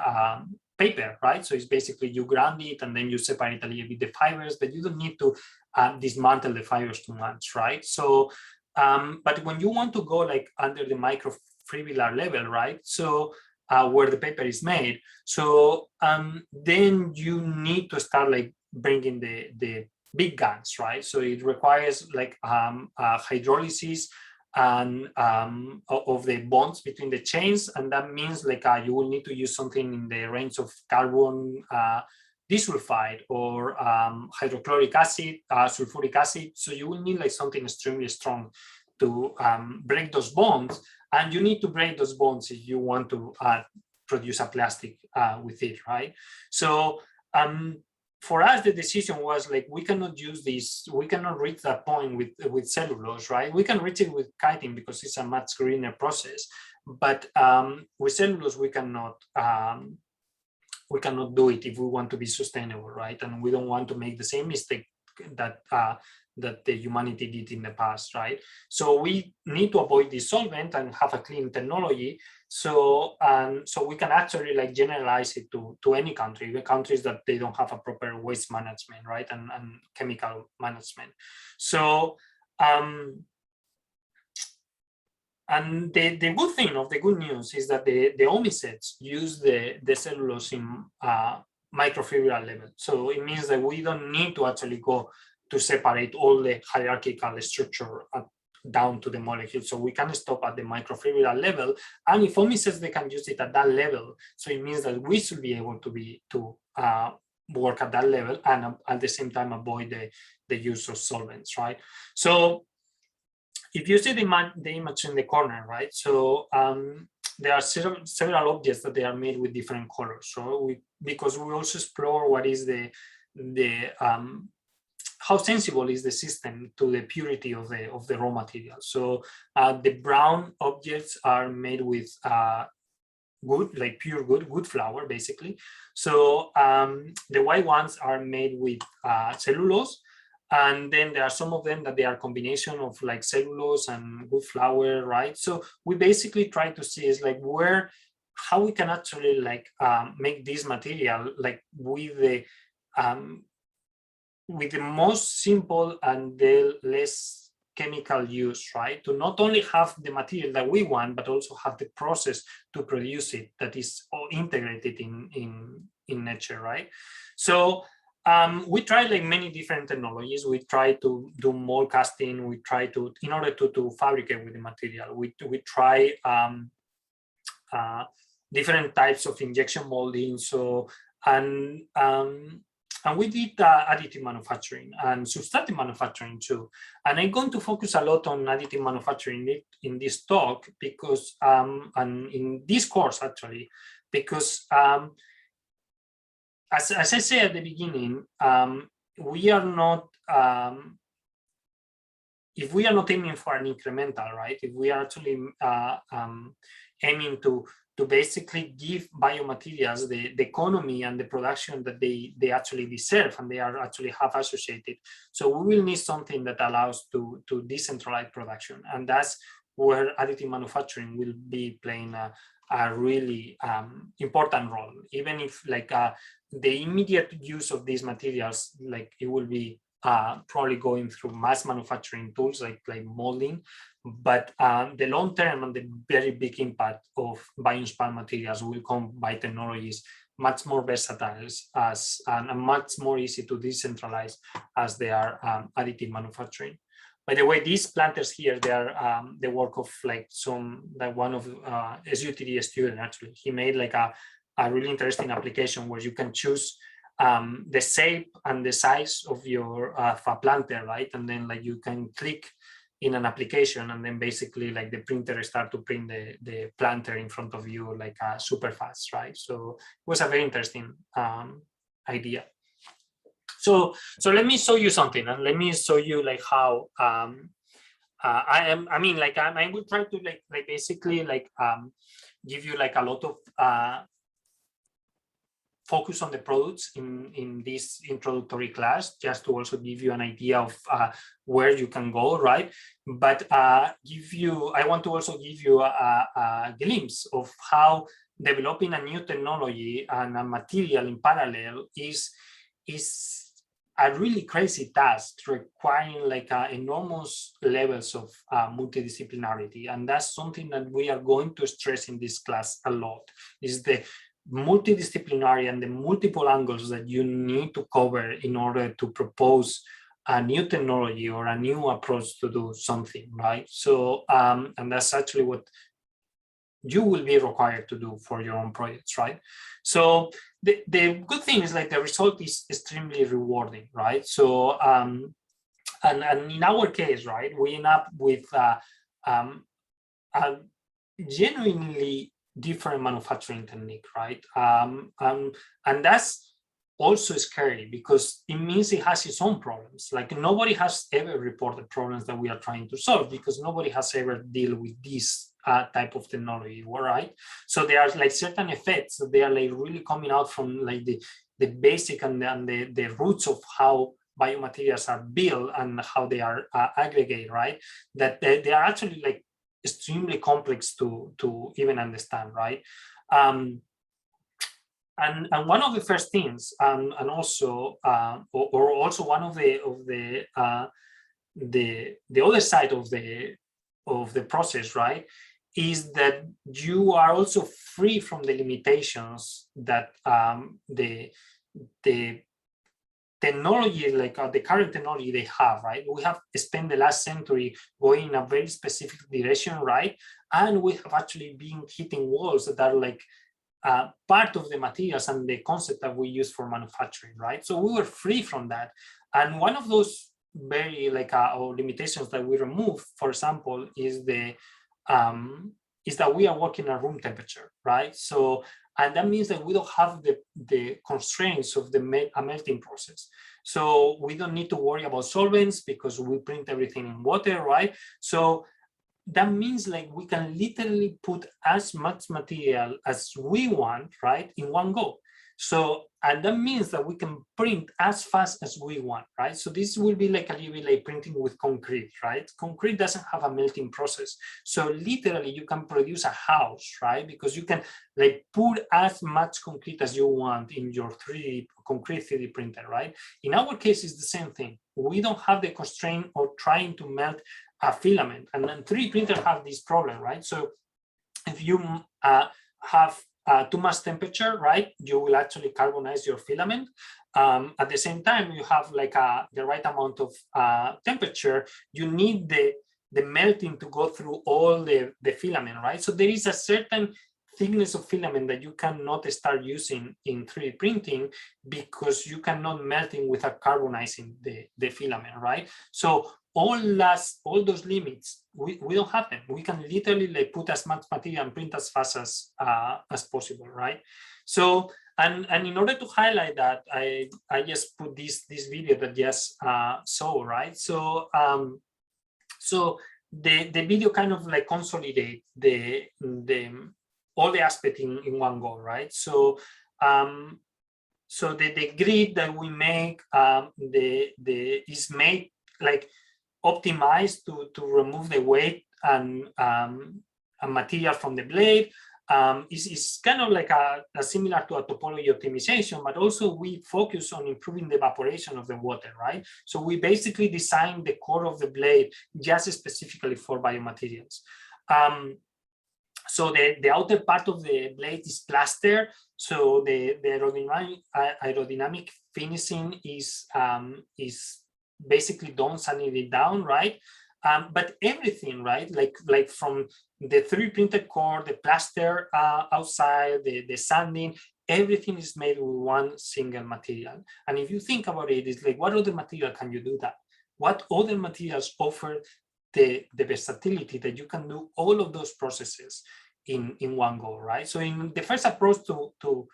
paper, right? So it's basically you grind it and then you separate a little bit the fibers, but you don't need to dismantle the fibers too much, right? So, but when you want to go like under the microfibrillar level, right? So where the paper is made, so then you need to start like bringing the big guns, right? So it requires like hydrolysis and of the bonds between the chains, and that means like you will need to use something in the range of carbon disulfide or hydrochloric acid, sulfuric acid. So you will need like something extremely strong break those bonds, and you need to break those bonds if you want to produce a plastic with it, right? So for us, the decision was like, we cannot use this, we cannot reach that point with cellulose, right? We can reach it with chitin because it's a much greener process, but with cellulose, we cannot do it if we want to be sustainable, right? And we don't want to make the same mistake that that the humanity did in the past, right? So we need to avoid this solvent and have a clean technology. So so we can actually like generalize it to any country, the countries that they don't have a proper waste management, right? And chemical management. So and the good thing of the good news is that the omnisets use the cellulose in microfibril level. So it means that we don't need to actually go to separate all the hierarchical structure down to the molecule. So we can stop at the microfibril level. And if omnisets, they can use it at that level. So it means that we should be able to work at that level and at the same time avoid the use of solvents, right? So if you see the image in the corner, right? So there are several objects that they are made with different colors. So because we also explore what is how sensible is the system to the purity of the raw material. So the brown objects are made with good, like pure good flour, basically. So the white ones are made with cellulose. And then there are some of them that they are combination of like cellulose and wood flour, right? So we basically try to see is like how we can actually like make this material like with the most simple and the less chemical use, right? To not only have the material that we want, but also have the process to produce it that is all integrated in nature, right? So we try like many different technologies. We try to do mold casting. We try to, in order to fabricate with the material, we try different types of injection molding. So, and we did additive manufacturing and subtractive manufacturing too. And I'm going to focus a lot on additive manufacturing in this talk because, and in this course actually, because as I said at the beginning, we are not, if we are not aiming for an incremental, right? If we are actually aiming to basically give biomaterials the economy and the production that they actually deserve and they are actually have associated. So we will need something that allows to decentralize production. And that's where additive manufacturing will be playing a really important role, even if like the immediate use of these materials, like it will be probably going through mass manufacturing tools like molding, but the long term and the very big impact of bioinspired materials will come by technologies much more versatile and much more easy to decentralize as they are additive manufacturing. By the way, these planters here, they are the work of like one of SUTD student actually. He made like a really interesting application where you can choose the shape and the size of your planter, right? And then like you can click in an application and then basically like the printer start to print the planter in front of you like super fast, right? So it was a very interesting idea. So let me show you something, and let me show you like how I will try to like basically like give you like a lot of focus on the products in this introductory class, just to also give you an idea of where you can go, right? But I want to also give you a glimpse of how developing a new technology and a material in parallel is a really crazy task, requiring like enormous levels of multidisciplinarity. And that's something that we are going to stress in this class a lot, is the multidisciplinary and the multiple angles that you need to cover in order to propose a new technology or a new approach to do something, right? So, and that's actually what you will be required to do for your own projects, right? So the good thing is like the result is extremely rewarding, right? So And in our case, right, we end up with a genuinely different manufacturing technique, right? And that's also scary because it means it has its own problems. Like nobody has ever reported problems that we are trying to solve because nobody has ever dealt with this type of technology, right? So there are like certain effects that they are like really coming out from like the basic and the roots of how biomaterials are built and how they are aggregated, right? That they are actually like extremely complex to even understand, right? And one of the first things, and also or also one of the other side of the process, right, is that you are also free from the limitations that the technology, like the current technology they have, right? We have spent the last century going in a very specific direction, right? And we have actually been hitting walls that are like part of the materials and the concept that we use for manufacturing, right? So we were free from that. And one of those very like limitations that we remove, for example, is that we are working at room temperature, right? So, and that means that we don't have the constraints of the melting process. So we don't need to worry about solvents because we print everything in water, right? So that means like we can literally put as much material as we want, right, in one go. So, and that means that we can print as fast as we want, right? So this will be like a little bit like printing with concrete, right? Concrete doesn't have a melting process. So literally you can produce a house, right? Because you can like put as much concrete as you want in your concrete 3D printer, right? In our case, it's the same thing. We don't have the constraint of trying to melt a filament, and then 3D printers have this problem, right? So if you have too much temperature, right, you will actually carbonize your filament. At the same time, you have like the right amount of temperature, you need the melting to go through all the filament, right? So there is a certain thickness of filament that you cannot start using in 3D printing because you cannot melting without carbonizing the filament, right? So all those limits, we don't have them. We can literally like put as much material and print as fast as possible, right? So, and in order to highlight that, I just put this video that just saw, right? So so the video kind of like consolidate the all the aspects in one go, right? So so the grid that we make is made like optimized to remove the weight and material from the blade. Is kind of like a similar to a topology optimization, but also we focus on improving the evaporation of the water, right? So we basically design the core of the blade just specifically for biomaterials. So the outer part of the blade is plaster. So the aerodynamic finishing is basically done sanding it down, right? But everything, right? Like from the 3D printed core, the plaster outside, the sanding, everything is made with one single material. And if you think about it, it's like, what other material can you do that? What other materials offer the versatility that you can do all of those processes in one go, right? So in the first approach to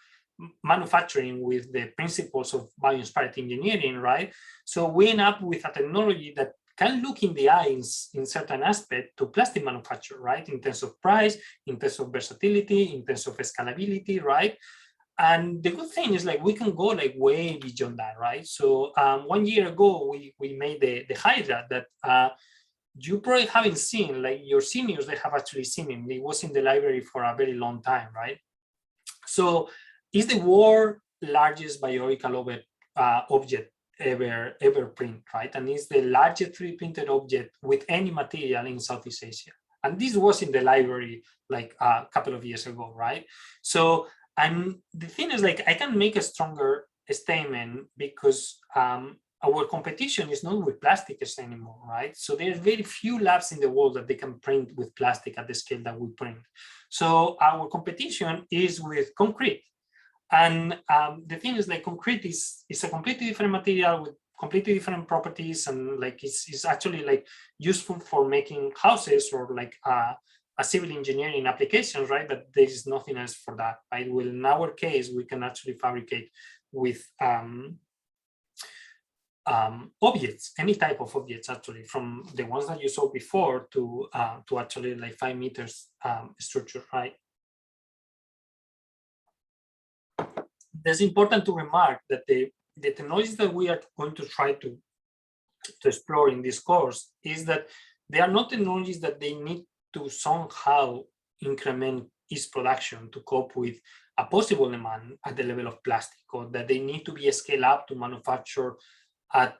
manufacturing with the principles of bio-inspired engineering, right? So we end up with a technology that can look in the eyes in certain aspect to plastic manufacture, right? In terms of price, in terms of versatility, in terms of scalability, right? And the good thing is like we can go like way beyond that, right? So 1 year ago, we made the Hydra that you probably haven't seen, like your seniors, they have actually seen it. It was in the library for a very long time, right? So it's the world's largest biochemical object ever print, right? And it's the largest 3D printed object with any material in Southeast Asia. And this was in the library like a couple of years ago, right? So, and the thing is like, I can make a stronger statement because our competition is not with plastics anymore, right? So there's very few labs in the world that they can print with plastic at the scale that we print. So our competition is with concrete. And the thing is like concrete is a completely different material with completely different properties, and like it's actually like useful for making houses or like a civil engineering applications, right? But there is nothing else for that, right? Well, in our case, we can actually fabricate with objects, any type of objects, actually, from the ones that you saw before to actually like 5 meters structure, right? It's important to remark that the technologies that we are going to try to explore in this course is that they are not technologies that they need to somehow increment its production to cope with a possible demand at the level of plastic, or that they need to be scaled up to manufacture at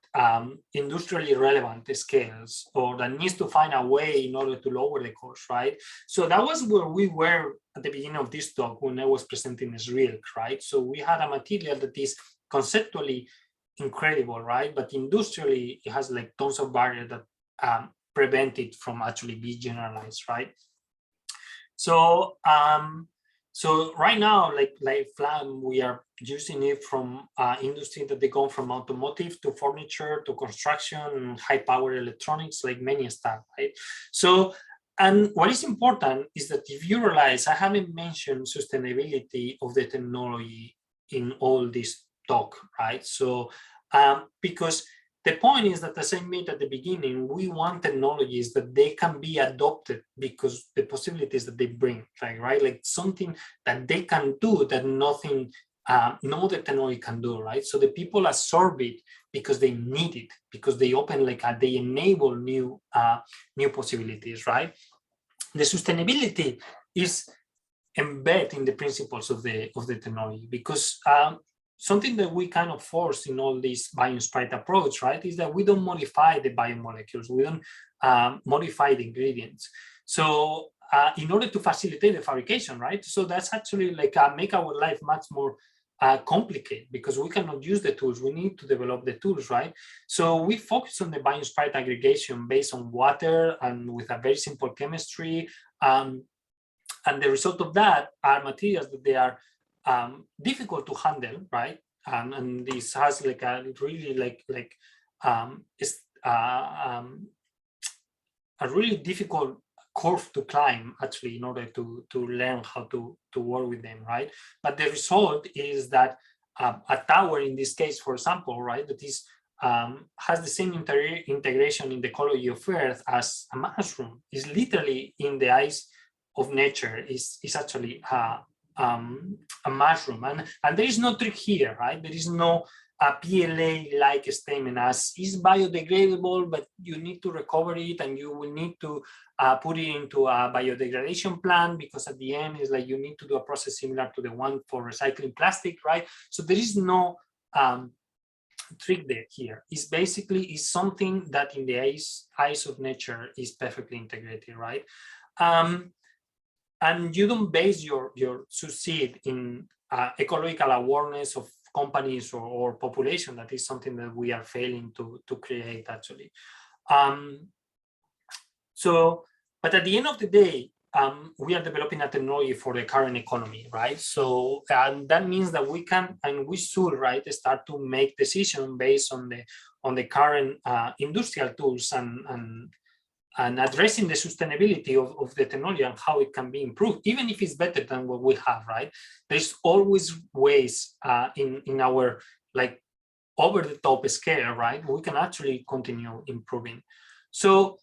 industrially relevant scales, or that needs to find a way in order to lower the cost, right? So that was where we were at the beginning of this talk when I was presenting Israel, right? So we had a material that is conceptually incredible, right? But industrially, it has like tons of barriers that prevent it from actually being generalized, right? So so right now, like Flam, we are using it from industry that they go from automotive to furniture to construction, high power electronics, like many stuff, right? So, and what is important is that if you realize, I haven't mentioned sustainability of the technology in all this talk, right? So, because the point is that, as I made at the beginning, we want technologies that they can be adopted because the possibilities that they bring, like, right? Like something that they can do that nothing, no other technology can do, right? So the people absorb it because they need it, because they open, like, they enable new possibilities, right? The sustainability is embedded in the principles of the technology, because something that we kind of force in all this bioinspired approach, right, is that we don't modify the biomolecules, we don't modify the ingredients. So in order to facilitate the fabrication, right, so that's actually like make our life much more complicated, because we cannot use the tools, we need to develop the tools, right? So we focus on the bioinspired aggregation based on water and with a very simple chemistry. And the result of that are materials that they are difficult to handle, right? And this has like a really a really difficult curve to climb, actually, in order to learn how to work with them, right? But the result is that a tower, in this case, for example, right, that is has the same integration in the ecology of Earth as a mushroom, is literally in the eyes of nature, is actually a mushroom, and there is no trick here, right? There is no PLA-like statement as is biodegradable, but you need to recover it, and you will need to put it into a biodegradation plant, because at the end is like you need to do a process similar to the one for recycling plastic, right? So there is no trick there here. It's basically is something that in the eyes of nature is perfectly integrated, right? And you don't base your succeed in ecological awareness of companies or population. That is something that we are failing to create, actually. So, but at the end of the day, we are developing a technology for the current economy, right? So, and that means that we can and we should, right, start to make decisions based on the current industrial tools and addressing the sustainability of the technology and how it can be improved, even if it's better than what we have, right? There's always ways in our like over the top scale, right? We can actually continue improving. So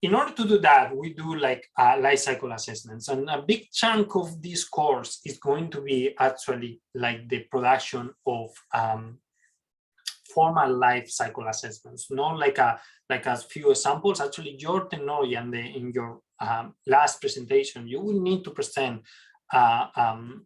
in order to do that, we do like life cycle assessments, and a big chunk of this course is going to be actually like the production of formal life cycle assessments, not like a few examples. Actually, your technology and in your last presentation, you will need to present a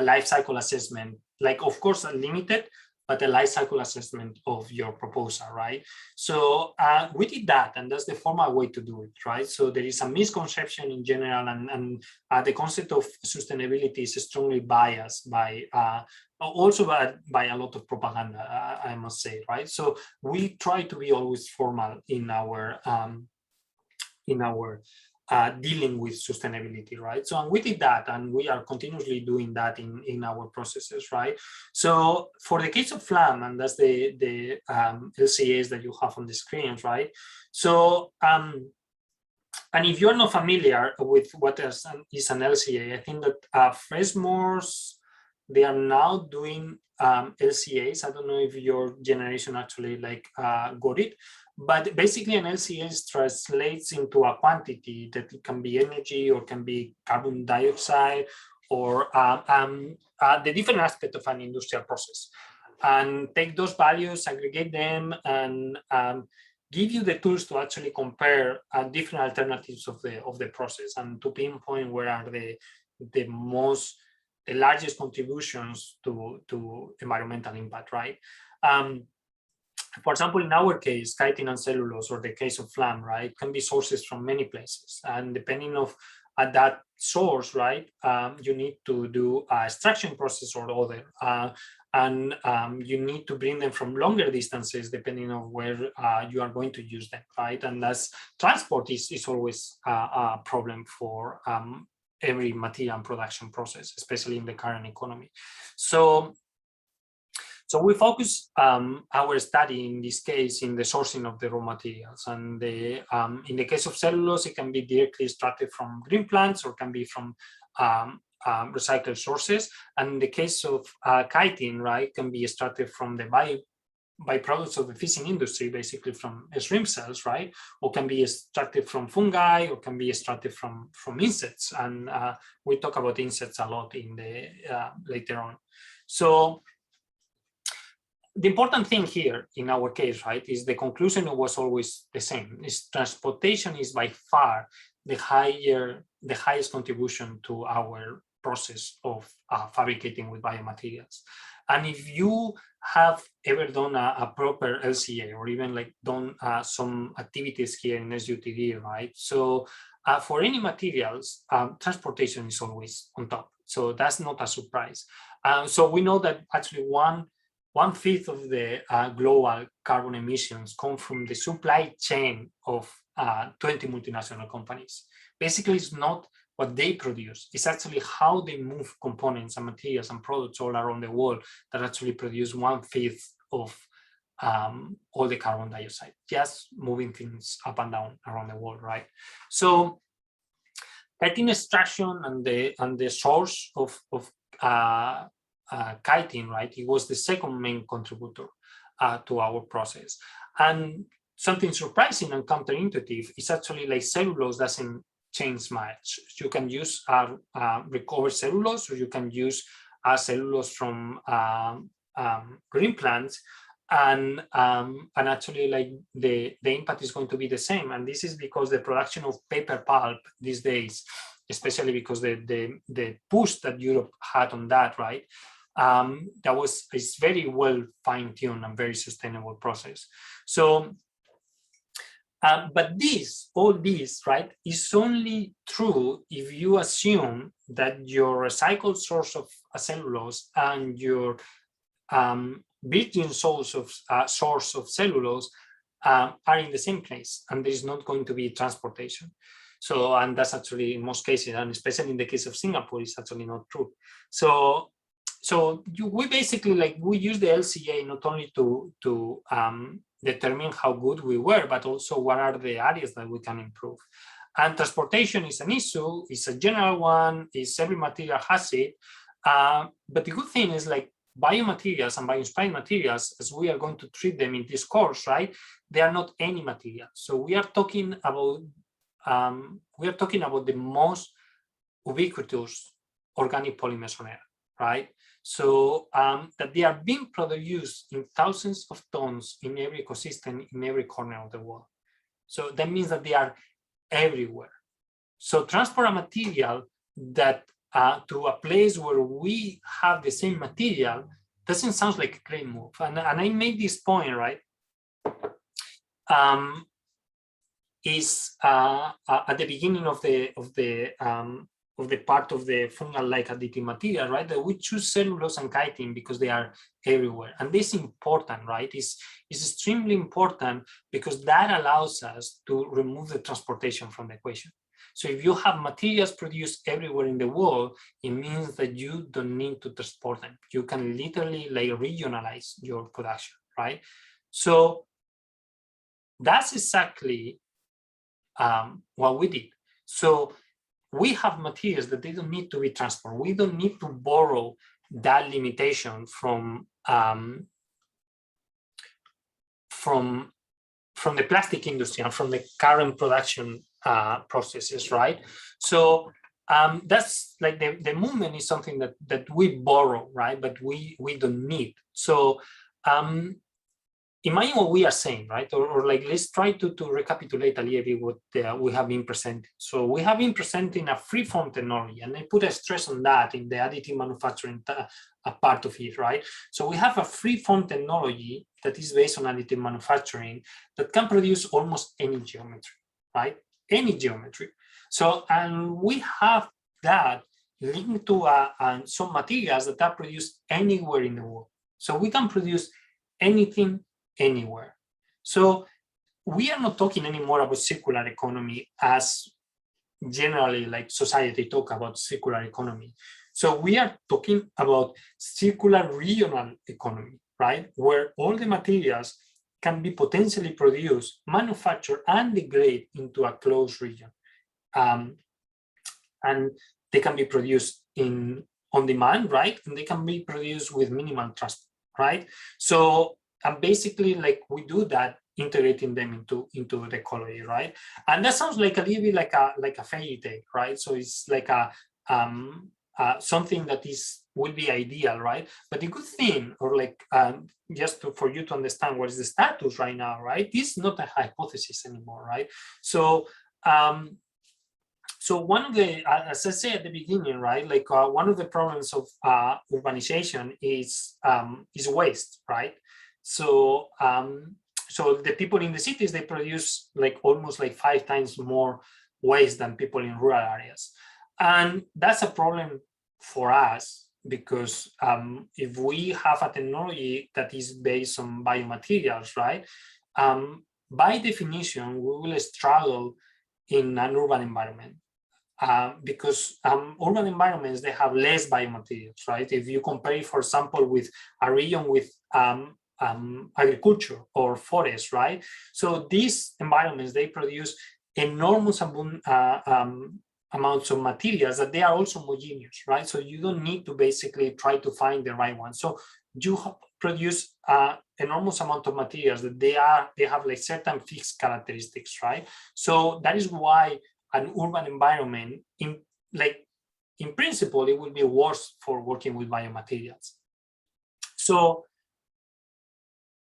life cycle assessment, like, of course, limited, but a life cycle assessment of your proposal, right? So we did that, and that's the formal way to do it, right? So there is a misconception in general, and the concept of sustainability is strongly biased by also by a lot of propaganda, I must say, right? So we try to be always formal in our dealing with sustainability, right? So, and we did that, and we are continuously doing that in our processes, right? So for the case of FLAM, and that's the LCAs that you have on the screens, right? So, and if you're not familiar with what is an LCA, I think that Freshmores, they are now doing LCAs. I don't know if your generation actually got it, but basically an LCA translates into a quantity that it can be energy or can be carbon dioxide or the different aspect of an industrial process, and take those values, aggregate them, and give you the tools to actually compare different alternatives of the process and to pinpoint where are the largest contributions to environmental impact, right? For example, in our case, chitin and cellulose, or the case of FLAM, right, can be sources from many places, and depending of at that source, right, you need to do a extraction process or other, and you need to bring them from longer distances depending on where you are going to use them, right? And that's transport is always a problem for every material production process, especially in the current economy. So we focus our study in this case in the sourcing of the raw materials, and in the case of cellulose, it can be directly extracted from green plants or can be from recycled sources. And in the case of chitin, right, can be extracted from the byproducts of the fishing industry, basically from shrimp cells, right, or can be extracted from fungi, or can be extracted from insects. And we talk about insects a lot in the later on. So the important thing here in our case, right, is the conclusion was always the same. Is transportation is by far the highest contribution to our process of fabricating with biomaterials. And if you have ever done a proper LCA, or even like done some activities here in SUTD, right? So for any materials, transportation is always on top. So that's not a surprise. So we know that actually one-fifth of the global carbon emissions come from the supply chain of 20 multinational companies. Basically, it's not what they produce, it's actually how they move components and materials and products all around the world that actually produce one-fifth of all the carbon dioxide, just moving things up and down around the world, right? So chitin extraction and the source of chitin, right, it was the second main contributor to our process. And something surprising and counterintuitive is actually like cellulose doesn't change much. You can use recovered cellulose, or you can use cellulose from green plants, and actually like the impact is going to be the same. And this is because the production of paper pulp these days, especially because the push that Europe had on that, right, it's very well fine-tuned and very sustainable process. So but all this, right, is only true if you assume that your recycled source of cellulose and your virgin source of cellulose are in the same place, and there is not going to be transportation. So, and that's actually in most cases, and especially in the case of Singapore, it's actually not true. So we basically we use the LCA not only to determine how good we were, but also what are the areas that we can improve. And transportation is an issue, it's a general one, every material has it. But the good thing is like biomaterials and bio-inspired materials, as we are going to treat them in this course, right, they are not any material. So we are talking about the most ubiquitous organic polymers on Earth, right? So that they are being produced in thousands of tons in every ecosystem, in every corner of the world. So that means that they are everywhere. So transport a material that to a place where we have the same material doesn't sound like a great move. And I made this point, right? Is at the beginning of the part of the fungal-like additive material, right? That we choose cellulose and chitin because they are everywhere, and this is important, right? Is extremely important because that allows us to remove the transportation from the equation. So if you have materials produced everywhere in the world, it means that you don't need to transport them. You can literally like regionalize your production, right? So that's exactly what we did. So we have materials that they don't need to be transported. We don't need to borrow that limitation from the plastic industry and from the current production processes, right? So that's like the movement is something that we borrow, right? But we don't need. So imagine what we are saying, right? Or like, let's try to recapitulate a little bit what we have been presenting. So we have been presenting a free-form technology, and I put a stress on that in the additive manufacturing part of it, right? So we have a free-form technology that is based on additive manufacturing that can produce almost any geometry, right? Any geometry. So, and we have that linked to some materials that are produced anywhere in the world. So we can produce anything anywhere. So we are not talking anymore about circular economy as generally like society talk about circular economy. So we are talking about circular regional economy, right? Where all the materials can be potentially produced, manufactured, and degrade into a closed region. And they can be produced on demand, right? And they can be produced with minimal transport, right? So and basically, like we do that, integrating them into the ecology, right? And that sounds like a little bit like a fairy tale, right? So it's like a something that would be ideal, right? But the good thing, or like just for you to understand what is the status right now, right? This is not a hypothesis anymore, right? So so one of the, as I said at the beginning, right, like one of the problems of urbanization is waste, right? So so the people in the cities, they produce like almost like 5 times more waste than people in rural areas, and that's a problem for us because if we have a technology that is based on biomaterials, right, by definition we will struggle in an urban environment. Because urban environments, they have less biomaterials, right? If you compare, for example, with a region with agriculture or forest, right? So these environments, they produce enormous amounts of materials that they are also homogeneous, right? So you don't need to basically try to find the right one. So you produce enormous amount of materials that they have like certain fixed characteristics, right? So that is why an urban environment, in principle, it will be worse for working with biomaterials. So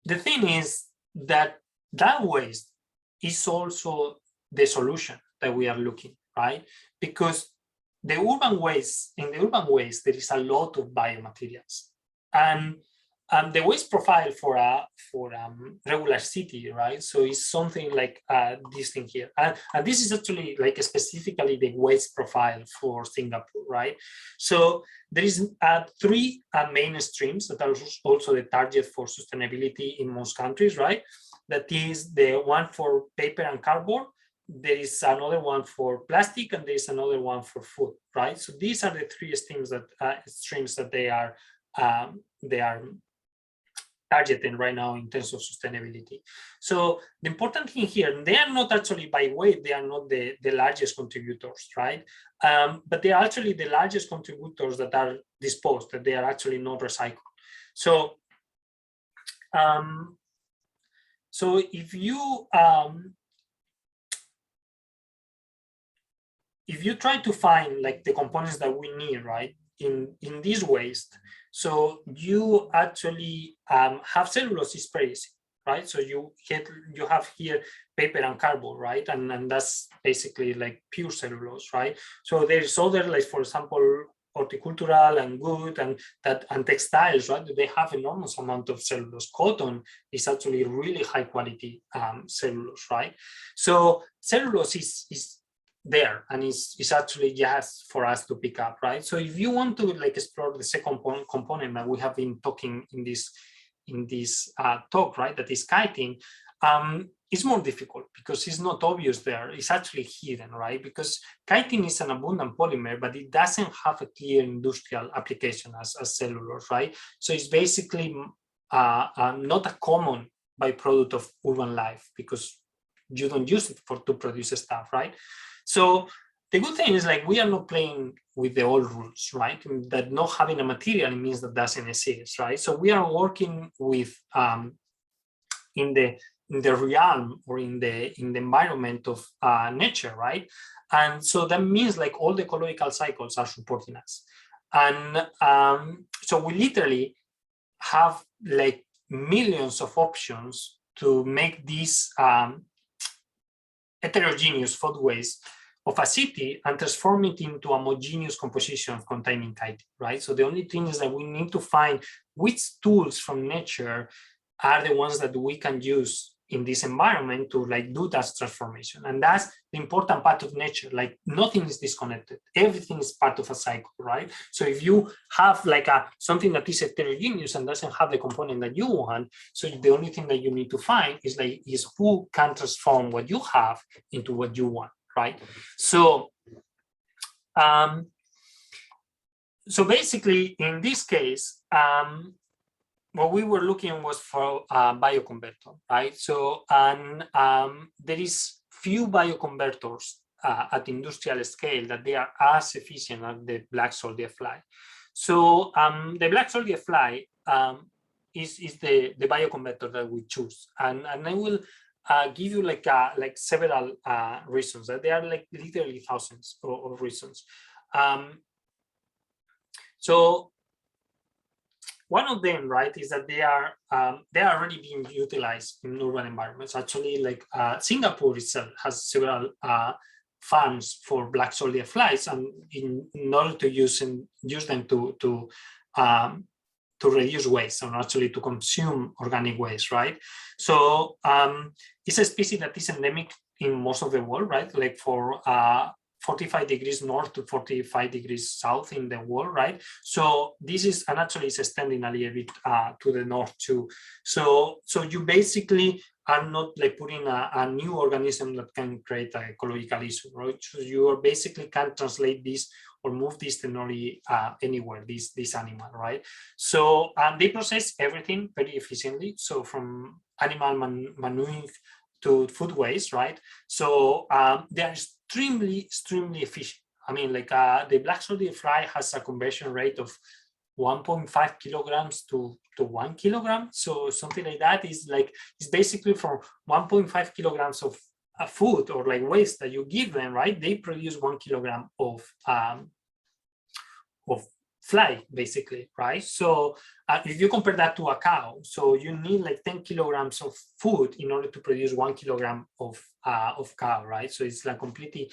the thing is that waste is also the solution that we are looking, right? Because in the urban waste, there is a lot of biomaterials, and the waste profile for a regular city, right? So it's something like this thing here, and this is actually like specifically the waste profile for Singapore, right? So there is 3 main streams that are also the target for sustainability in most countries, right? That is the one for paper and cardboard. There is another one for plastic, and there is another one for food, right? So these are the 3 streams that they are targeting right now in terms of sustainability. So the important thing here, they are not actually by weight, they are not the largest contributors, right? But they are actually the largest contributors that are disposed, that they are actually not recycled. So so if you try to find like the components that we need, right, in this waste, so you actually have cellulose is pretty easy, right? So you have here paper and cardboard, right? And that's basically like pure cellulose, right? So there's other, like for example, horticultural and wood and textiles, right? They have enormous amount of cellulose. Cotton is actually really high quality cellulose, right? So cellulose is there, and it's actually just for us to pick up, right? So if you want to like explore the second component that we have been talking in this talk, right, that is kiting, it's more difficult because it's not obvious there. It's actually hidden, right? Because chitin is an abundant polymer, but it doesn't have a clear industrial application as cellulose, right? So it's basically not a common byproduct of urban life because you don't use it to produce stuff, right? So the good thing is like we are not playing with the old rules, right? That not having a material means that doesn't exist, right? So we are working with in the realm or in the environment of nature, right? And so that means like all the ecological cycles are supporting us, and so we literally have like millions of options to make these heterogeneous food waste of a city and transform it into a homogeneous composition of containing chitin, right? So the only thing is that we need to find which tools from nature are the ones that we can use in this environment to like do that transformation. And that's the important part of nature. Like nothing is disconnected. Everything is part of a cycle, right? So if you have like something that is heterogeneous and doesn't have the component that you want, so the only thing that you need to find is who can transform what you have into what you want, right? So, so basically in this case, what we were looking was for bioconverter, right? So, and there is few bioconverters at industrial scale that they are as efficient as the black soldier fly. So the black soldier fly is the bioconverter that we choose, and I will give you like several reasons. There are like literally thousands of reasons. So one of them, right, is that they are already being utilized in urban environments. Actually, like Singapore itself has several farms for black soldier flies, and in order to use them to reduce waste and actually to consume organic waste, right? So it's a species that is endemic in most of the world, right? Like for 45 degrees north to 45 degrees south in the world, right? So this is, and actually it's extending a little bit to the north too. So you basically are not like putting a new organism that can create an ecological issue, right? So you are basically can translate this or move this technology anywhere, this animal, right? So they process everything very efficiently. So from animal manure to food waste, right? So they are extremely efficient. I mean, like the black soldier fly has a conversion rate of 1.5 kilograms to 1 kilogram. So something like that is like, it's basically from 1.5 kilograms of food or like waste that you give them, right? They produce 1 kilogram of fly, basically, right? So if you compare that to a cow, so you need like 10 kilograms of food in order to produce 1 kilogram of cow, right? So it's like completely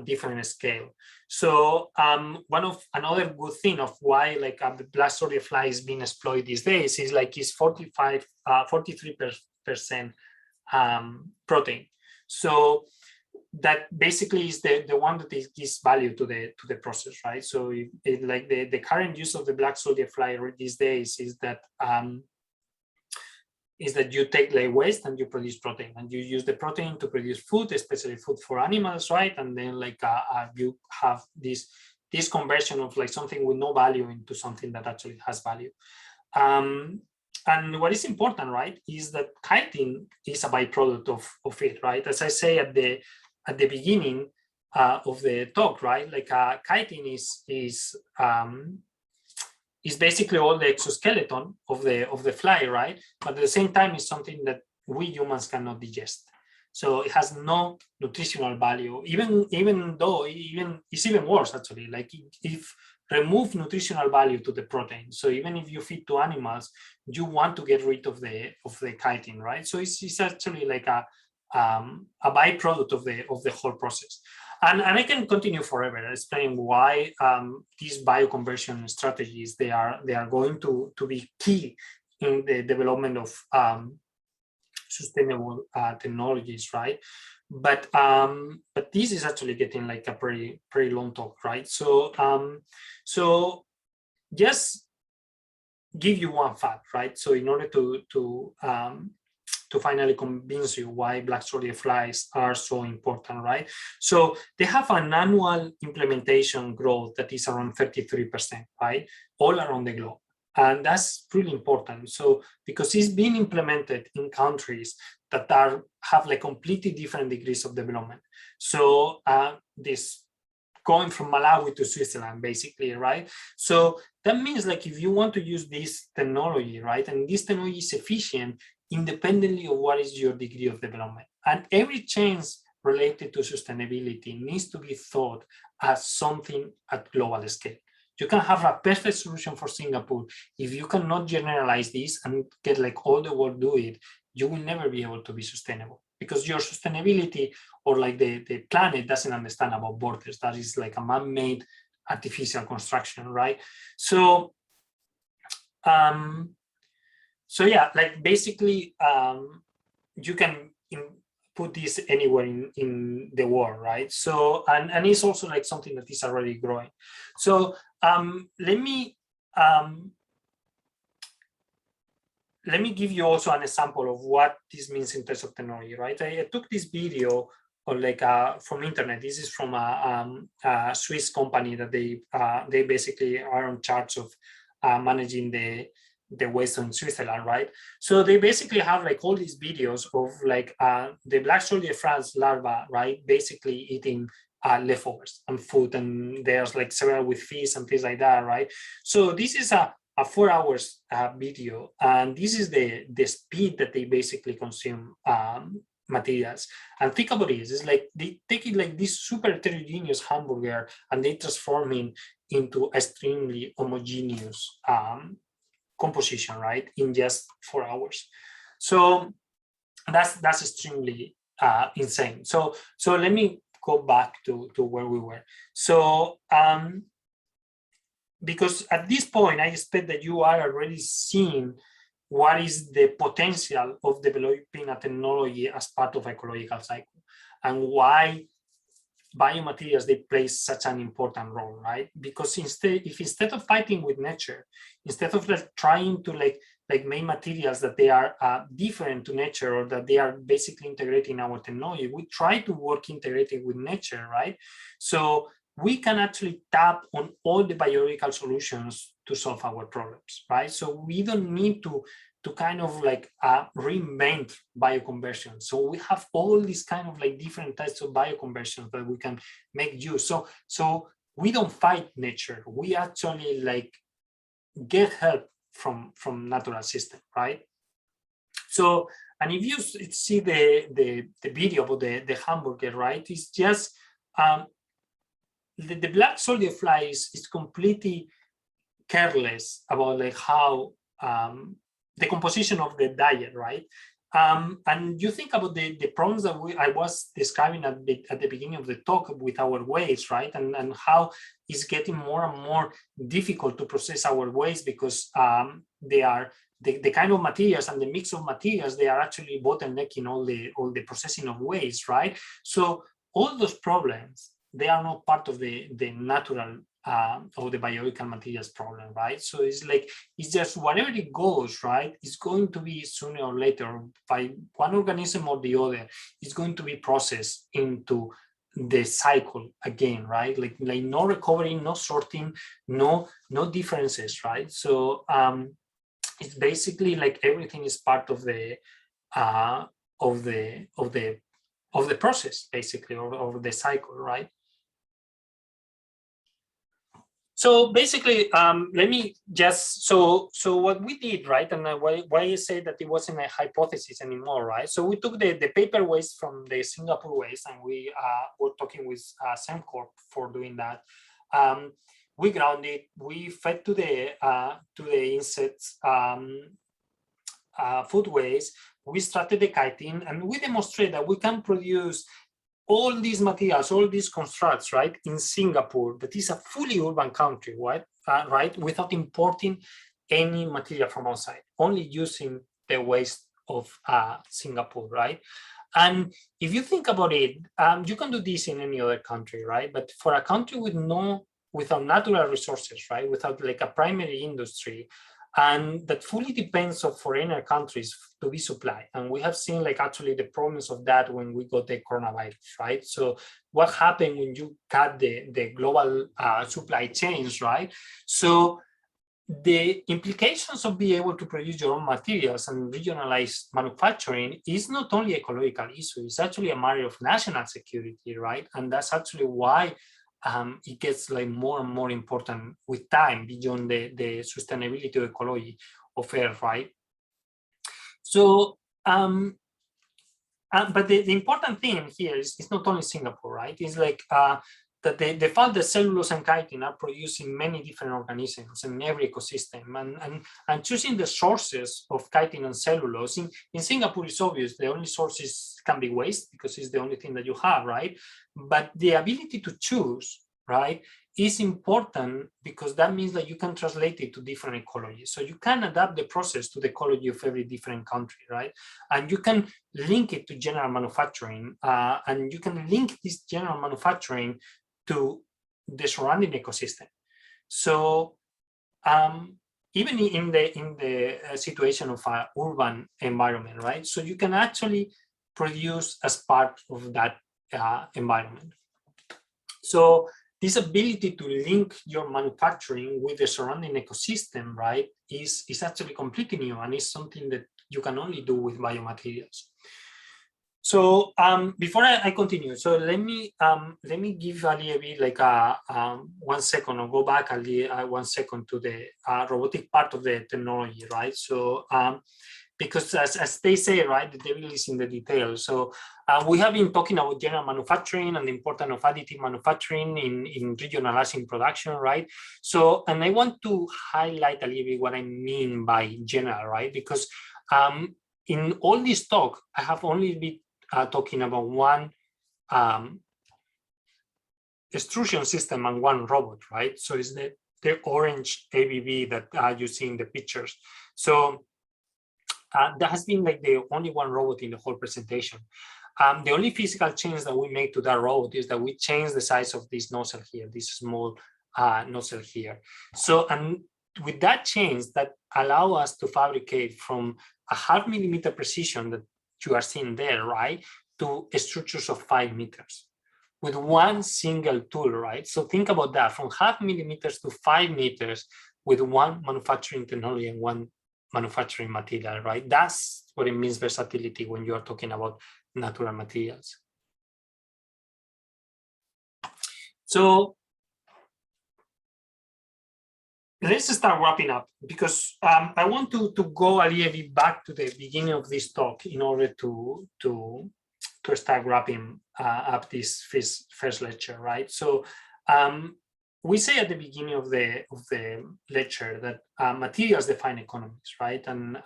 different scale. So another good thing of why like the black soldier fly is being exploited these days is like it's 43% protein. So that basically is the one that gives value to the process, right? So like the current use of the black soldier fly these days is that you take like waste and you produce protein, and you use the protein to produce food, especially food for animals, right? And then like you have this conversion of like something with no value into something that actually has value. And what is important, right, is that chitin is a byproduct of it, right? As I say at the beginning of the talk, right? Like chitin is basically all the exoskeleton of the fly, right? But at the same time, it's something that we humans cannot digest. So it has no nutritional value, even though it's even worse actually. Like if remove nutritional value to the protein. So even if you feed to animals, you want to get rid of the chitin, right? So it's actually like a byproduct of the whole process. And I can continue forever explaining why these bioconversion strategies they are going to be key in the development of sustainable technologies, right? But this is actually getting like a pretty long talk, right? So so just give you one fact, right? So in order to to finally convince you why black soldier flies are so important, right? So they have an annual implementation growth that is around 33%, right? All around the globe. And that's really important. So because it's being implemented in countries that have like completely different degrees of development. So this going from Malawi to Switzerland, basically, right? So that means like if you want to use this technology, right, and this technology is efficient independently of what is your degree of development. And every change related to sustainability needs to be thought as something at global scale. You can have a perfect solution for Singapore. If you cannot generalize this and get like all the world do it, you will never be able to be sustainable, because your sustainability or like the planet doesn't understand about borders. That is like a man-made artificial construction, right? So, so yeah, like basically you can put this anywhere in the world, right? So, and it's also like something that is already growing. So let me give you also an example of what this means in terms of technology, right? I took this video or like from internet. This is from a Swiss company that they basically are in charge of managing the waste in Switzerland, right? So they basically have like all these videos of like the black soldier flies larva, right? Basically eating leftovers and food, and there's like several with fish and things like that, right? So this is a 4 hours video, and this is the speed that they basically consume materials. And think about it, it's like they take it like this super heterogeneous hamburger and they transform it into extremely homogeneous composition, right, in just 4 hours. So that's extremely insane. So let me go back to where we were. So because at this point, I expect that you are already seeing what is the potential of developing a technology as part of ecological cycle, and why biomaterials, they play such an important role, right? Because instead of fighting with nature, instead of like trying to like make materials that they are different to nature, or that they are basically integrating our technology, we try to work integrating with nature, right? So we can actually tap on all the biological solutions to solve our problems, right? So we don't need to kind of like reinvent bioconversion. So we have all these kind of like different types of bioconversions that we can make use. So we don't fight nature. We actually like get help from natural system, right? So, and if you see the video about the hamburger, right? It's just the black soldier fly is completely careless about like how the composition of the diet, right? And you think about the problems that I was describing at the beginning of the talk with our waste, right? And how it's getting more and more difficult to process our waste, because they are the kind of materials and the mix of materials, they are actually bottlenecking all the processing of waste, right? So all those problems, they are not part of the natural or the biological materials problem, right? So it's like, it's just whatever it goes, right? It's going to be sooner or later, by one organism or the other, it's going to be processed into the cycle again, right? Like no recovery, no sorting, no differences, right? So it's basically like everything is part of the process, basically, or the cycle, right? So basically, let me just, so what we did, right, and why I say that it wasn't a hypothesis anymore, right? So we took the paper waste from the Singapore waste, and we were talking with Semcorp for doing that. We ground it, we fed to the insects food waste, we started the kiting, and we demonstrate that we can produce all these materials, all these constructs, right, in Singapore, that is a fully urban country, right, right, without importing any material from outside, only using the waste of Singapore, right? And if you think about it, you can do this in any other country, right? But for a country without natural resources, right, without like a primary industry, and that fully depends on foreigner countries to be supplied. And we have seen like actually the problems of that when we got the coronavirus, right? So what happened when you cut the global supply chains, right? So the implications of being able to produce your own materials and regionalize manufacturing is not only an ecological issue, it's actually a matter of national security, right? And that's actually why it gets like more and more important with time beyond the sustainability of ecology of Earth, right? So, but the important thing here is not only Singapore, right? It's like that the fact that cellulose and chitin are produced in many different organisms in every ecosystem, and choosing the sources of chitin and cellulose in Singapore is obvious. The only sources can be waste because it's the only thing that you have, right? But the ability to choose, right, is important because that means that you can translate it to different ecologies. So you can adapt the process to the ecology of every different country, right? And you can link it to general manufacturing, and you can link this general manufacturing to the surrounding ecosystem. So even in the situation of an urban environment, right? So you can actually produce as part of that environment. So this ability to link your manufacturing with the surrounding ecosystem, right, is actually completely new, and is something that you can only do with biomaterials. So before I continue, so let me give a little bit like 1 second, or go back a little, 1 second to the robotic part of the technology, right? So because as they say, right, the devil is in the details. So we have been talking about general manufacturing and the importance of additive manufacturing in regionalizing production, right? So, and I want to highlight a little bit what I mean by general, right? Because in all this talk, I have only been talking about one extrusion system and one robot, right? So it's the orange ABB that you see in the pictures. So that has been like the only one robot in the whole presentation. The only physical change that we make to that robot is that we change the size of this nozzle here, this small nozzle here. So, and with that change, that allow us to fabricate from a 0.5 millimeter precision that you are seeing there, right, to structures of 5 meters with one single tool, right? So think about that, from 0.5 millimeters to 5 meters with one manufacturing technology and one manufacturing material, right? That's what it means versatility when you are talking about natural materials. So let's start wrapping up, because I want to go a little bit back to the beginning of this talk in order to start wrapping up this first lecture, right? So we say at the beginning of the lecture that materials define economies, right? And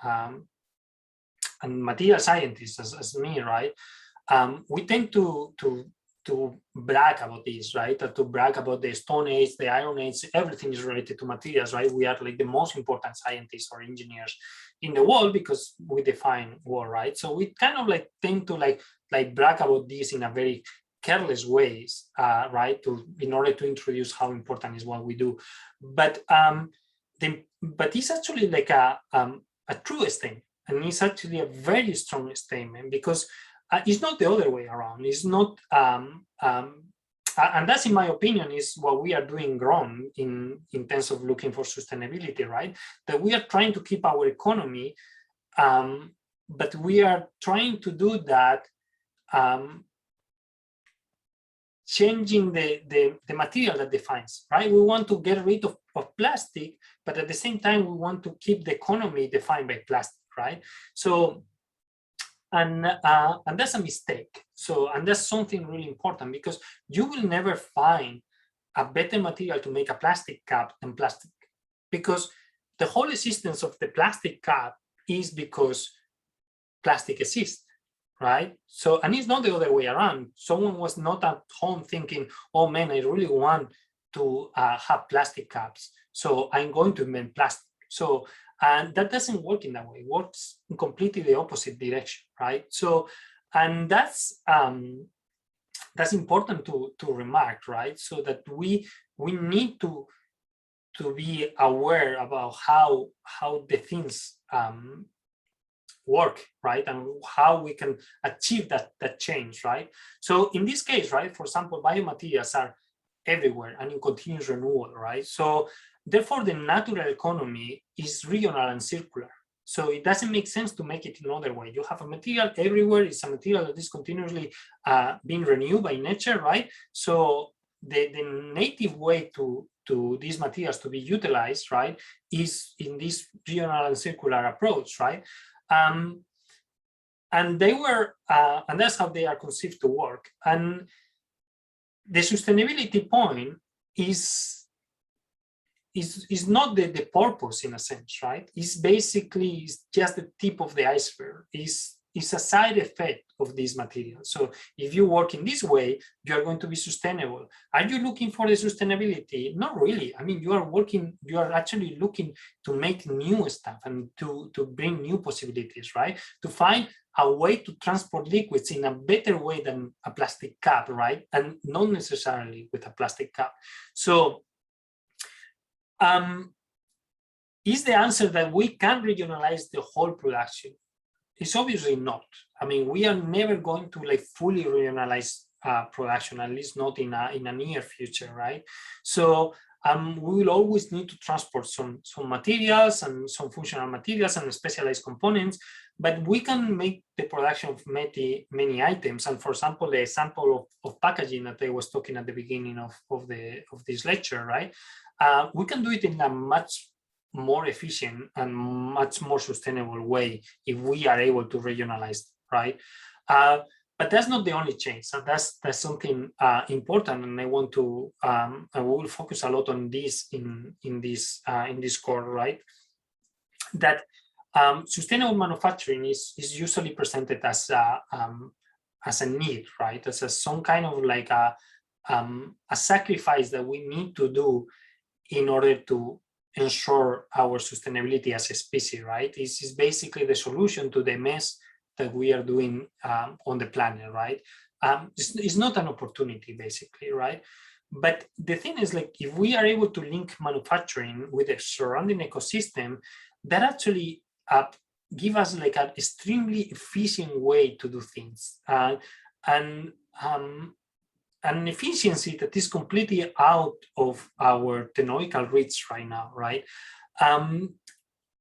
material scientists, as me, right? We tend to brag about this, right? To brag about the Stone Age, the Iron Age, everything is related to materials, right? We are like the most important scientists or engineers in the world because we define war, right? So we kind of like tend to like brag about this in a very careless ways, right? In order to introduce how important is what we do, but it's actually like a true statement, and it's actually a very strong statement because it's not the other way around. It's not, and that's, in my opinion, is what we are doing wrong in terms of looking for sustainability, right? That we are trying to keep our economy, but we are trying to do that changing the material that defines, right? We want to get rid of plastic, but at the same time, we want to keep the economy defined by plastic, right? So, and that's a mistake. So, and that's something really important, because you will never find a better material to make a plastic cap than plastic, because the whole existence of the plastic cap is because plastic exists, right? So, and it's not the other way around. Someone was not at home thinking, oh man, I really want to have plastic caps, so I'm going to invent plastic. So, and that doesn't work in that way. It works in completely the opposite direction, right? So, and that's important to remark, right? So that we need to be aware about how the things work, right, and how we can achieve that change, right? So in this case, right, for example, biomaterials are everywhere and in continuous renewal, right? So therefore, the natural economy is regional and circular. So it doesn't make sense to make it another way. You have a material everywhere. It's a material that is continuously being renewed by nature, right? So the native way to these materials to be utilized, right, is in this regional and circular approach, right? And they were, and that's how they are conceived to work. And the sustainability point is not the purpose in a sense, right? It's basically just the tip of the iceberg. Is a side effect of these materials. So if you work in this way, you are going to be sustainable. Are you looking for the sustainability? Not really. I mean, you are actually looking to make new stuff and to bring new possibilities, right? To find a way to transport liquids in a better way than a plastic cup, right? And not necessarily with a plastic cup. So is the answer that we can regionalize the whole production? It's obviously not. I mean, we are never going to like fully regionalize production, at least not in a near future, right? So we will always need to transport some materials and some functional materials and specialized components, but we can make the production of many items. And for example, the example of packaging that I was talking at the beginning of this lecture, right? We can do it in a much more efficient and much more sustainable way if we are able to regionalize, right? But that's not the only change. So that's something important, and I want to I will focus a lot on this in this core, right? That sustainable manufacturing is usually presented as a need, right? As some kind of like a sacrifice that we need to do in order to ensure our sustainability as a species, right? This is basically the solution to the mess that we are doing on the planet, right? It's not an opportunity, basically, right? But the thing is, like, if we are able to link manufacturing with the surrounding ecosystem, that actually give us like an extremely efficient way to do things, and an efficiency that is completely out of our technological reach right now, right? And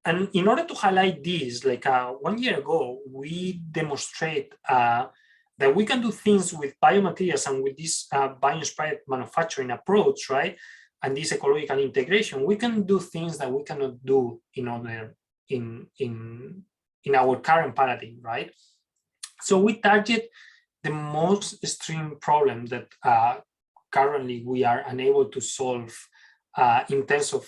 in order to highlight this, like 1 year ago, we demonstrate that we can do things with biomaterials and with this bio-inspired manufacturing approach, right? And this ecological integration, we can do things that we cannot do in our current paradigm, right? So we target the most extreme problem that currently we are unable to solve in terms of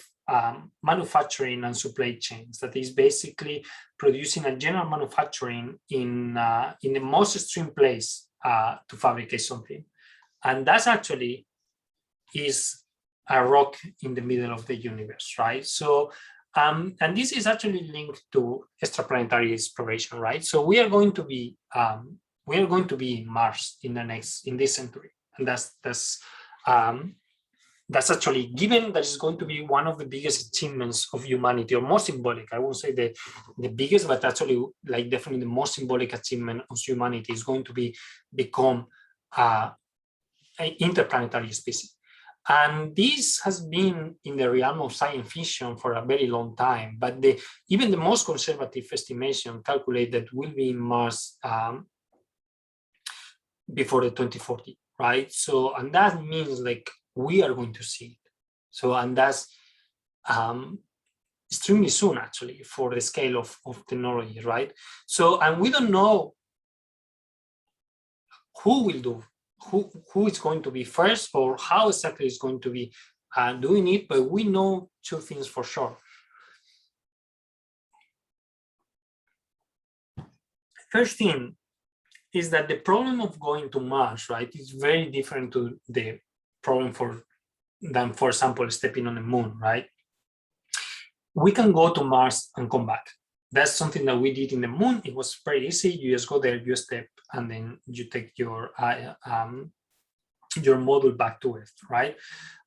manufacturing and supply chains. That is basically producing a general manufacturing in the most extreme place to fabricate something. And that's actually is a rock in the middle of the universe, right? So, and this is actually linked to extraplanetary exploration, right? So we are going to be in Mars in this century, and that's actually, given that it's going to be one of the biggest achievements of humanity, or most symbolic. I won't say the biggest, but actually, like, definitely the most symbolic achievement of humanity is going to become an interplanetary species. And this has been in the realm of science fiction for a very long time, but even the most conservative estimation calculate that we'll be in Mars before the 2040, right? So, and that means like we are going to see it. So, and that's extremely soon, actually, for the scale of technology, right? So, and we don't know who will do, who is going to be first, or how exactly is going to be doing it, but we know two things for sure. First thing is that the problem of going to Mars, right, is very different to the problem than, for example, stepping on the moon, right? We can go to Mars and come back. That's something that we did in the moon. It was very easy. You just go there, you step, and then you take your module back to Earth, right?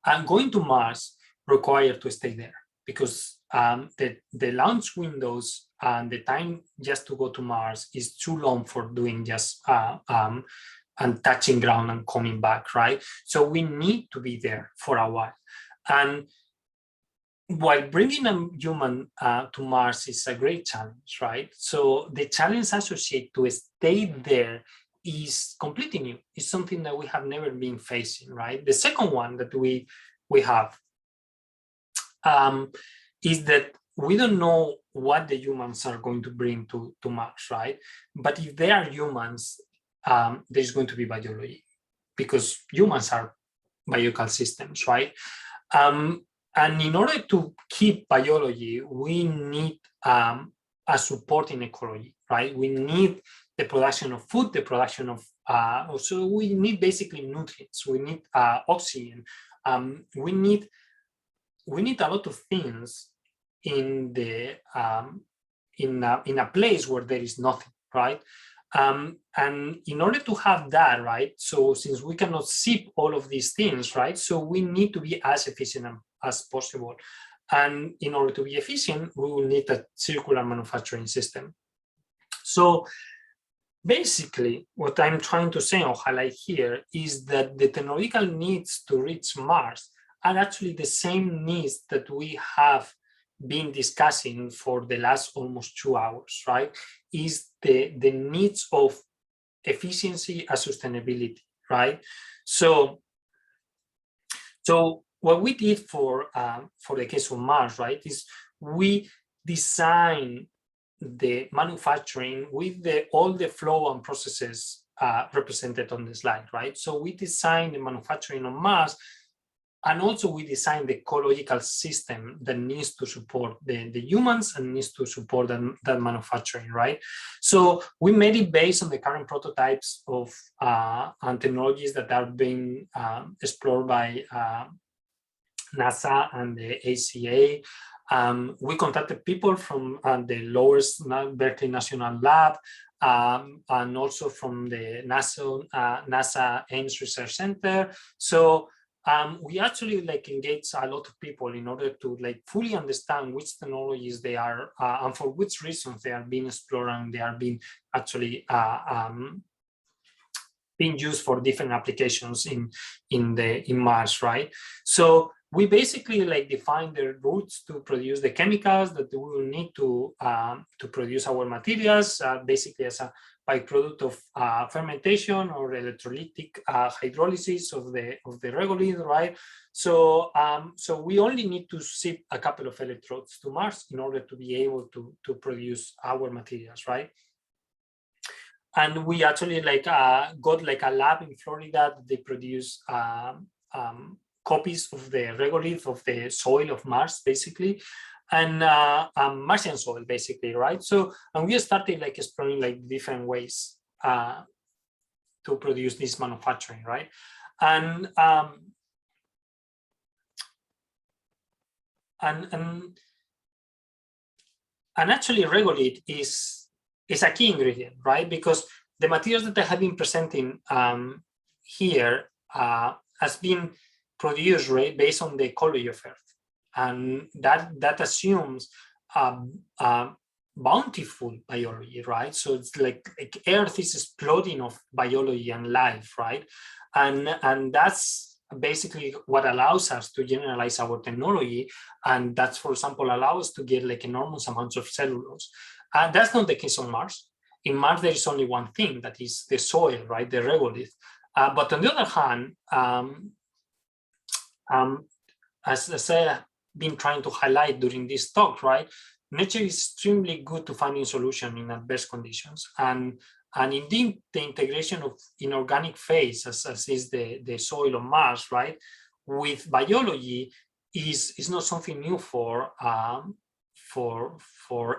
And going to Mars, required to stay there, because the launch windows and the time just to go to Mars is too long for doing just and touching ground and coming back, right? So we need to be there for a while. And while bringing a human to Mars is a great challenge, right? So the challenge associated to stay there is completely new. It's something that we have never been facing, right? The second one that we have is that we don't know what the humans are going to bring to Mars, right? But if they are humans, there's going to be biology, because humans are biological systems, right? And in order to keep biology, we need a supporting ecology, right? We need the production of food, the production of, so we need basically nutrients, we need oxygen, we need a lot of things in the in a place where there is nothing, right? And in order to have that, right, so since we cannot ship all of these things, right, so we need to be as efficient as possible. And in order to be efficient, we will need a circular manufacturing system. So basically, what I'm trying to say or highlight here is that the technological needs to reach Mars are actually the same needs that we have been discussing for the last almost 2 hours, right? Is the needs of efficiency and sustainability, right? So what we did for the case of Mars, right, is we design the manufacturing with all the flow and processes represented on the slide, right? So we designed the manufacturing on Mars, and also we designed the ecological system that needs to support the humans and needs to support that manufacturing, right? So we made it based on the current prototypes of and technologies that are being explored by NASA and the ACA. We contacted people from the lowest Berkeley National Lab, and also from the NASA Ames Research Center. So we actually engage a lot of people in order to fully understand which technologies they are and for which reasons they are being explored, and they are being actually being used for different applications in Mars, right? So we basically define the routes to produce the chemicals that we will need to produce our materials, basically as a byproduct of fermentation or electrolytic hydrolysis of the regolith, right? So so we only need to ship a couple of electrodes to Mars in order to be able to produce our materials, right? And we actually got a lab in Florida that they produce copies of the regolith of the soil of Mars, basically, and Martian soil, basically, right? So, and we started exploring different ways to produce this manufacturing, right? And actually, regolith is a key ingredient, right? Because the materials that I have been presenting here has been produced, right, based on the ecology of Earth, and that assumes bountiful biology, right? So it's like Earth is exploding of biology and life, right? And that's basically what allows us to generalize our technology, and that's, for example, allows us to get enormous amounts of cellulose. That's not the case on Mars. In Mars, there is only one thing, that is the soil, right, the regolith. But on the other hand, as I've been trying to highlight during this talk, right, nature is extremely good to finding solutions in adverse conditions. And indeed, the integration of inorganic phase, as is the soil on Mars, right, with biology is not something new for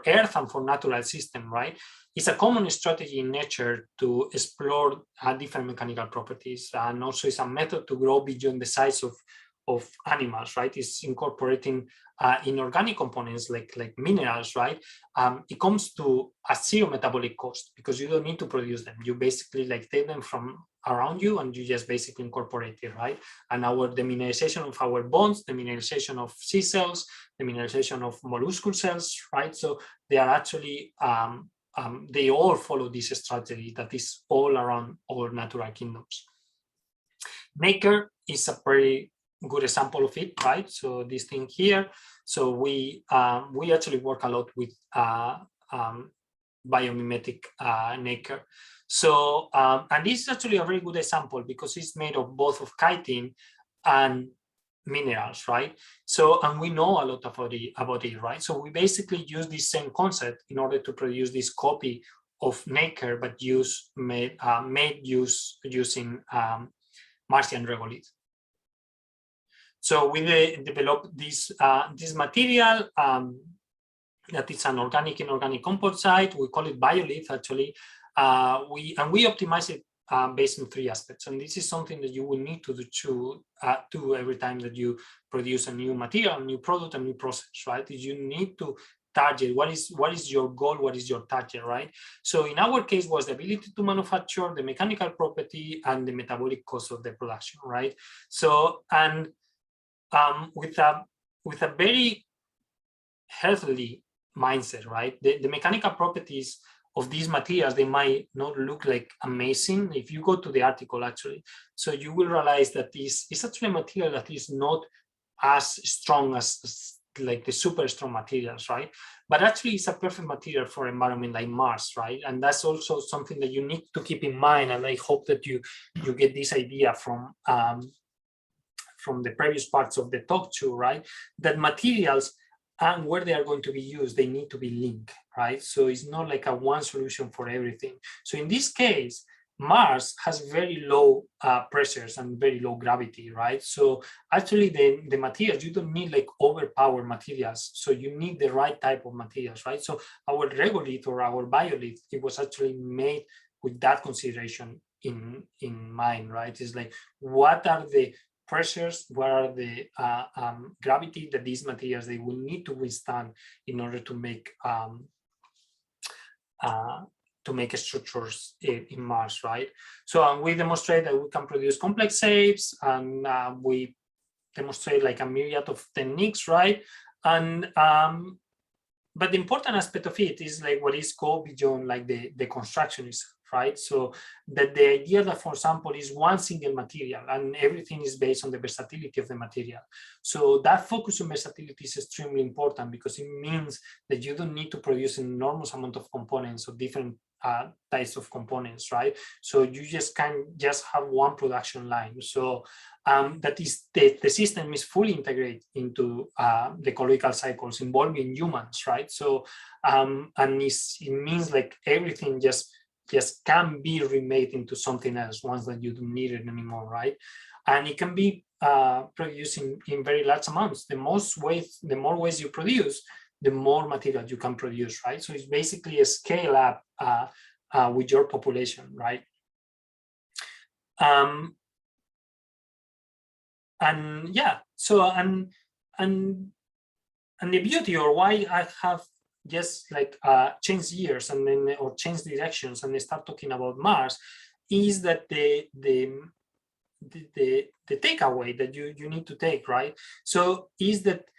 Earth and for natural system, right? It's a common strategy in nature to explore different mechanical properties, and also it's a method to grow beyond the size of animals, right? It's incorporating inorganic components like minerals, right? It comes to a zero metabolic cost because you don't need to produce them. You basically take them from around you, and you just basically incorporate it, right? And our demineralization of our bonds, the mineralization of C cells, the mineralization of molluscule cells, right? So they are actually, they all follow this strategy that is all around our natural kingdoms. Maker is a very good example of it, right? So this thing here. So we actually work a lot with biomimetic nacre. So and this is actually a very good example because it's made of both of chitin and minerals, right? So and we know a lot about it, right? So we basically use this same concept in order to produce this copy of nacre, but made using Martian regolith. So we developed this material that is an organic inorganic composite. We call it biolith actually. We optimize it based on 3 aspects, and this is something that you will need to do every time that you produce a new material, a new product, a new process, right? You need to target what is your goal, what is your target, right? So in our case was the ability to manufacture, the mechanical property, and the metabolic cost of the production, right? So and with a very healthy mindset, right? The mechanical properties of these materials, they might not look like amazing if you go to the article actually. So you will realize that this is actually a material that is not as strong as like the super strong materials, right? But actually it's a perfect material for environment like Mars, right? And that's also something that you need to keep in mind. And I hope that you get this idea from the previous parts of the talk too, right? That materials and where they are going to be used, they need to be linked, right? So it's not like a one solution for everything. So in this case, Mars has very low pressures and very low gravity, right? So actually the materials, you don't need like overpowered materials. So you need the right type of materials, right? So our regolith or our biolith, it was actually made with that consideration in mind, right? It's like, what are the pressures, what are the gravity that these materials they will need to withstand in order to make structures in Mars, right? So we demonstrate that we can produce complex shapes, and we demonstrate like a myriad of techniques, right? And but the important aspect of it is like what is go beyond like the construction itself, right? So that the idea that, for example, is one single material and everything is based on the versatility of the material. So that focus on versatility is extremely important because it means that you don't need to produce an enormous amount of components of different types of components, right? So you just can just have one production line. So that is the system is fully integrated into the ecological cycles involving humans, right? So and it means like everything just can be remade into something else once that you don't need it anymore, right? And it can be produced in very large amounts. The more ways you produce, the more material you can produce, right? So it's basically a scale up with your population, right? And yeah, so and the beauty, or why I have just like changed gears and then or changed directions and start talking about Mars, is that the takeaway that you need to take, right? So is that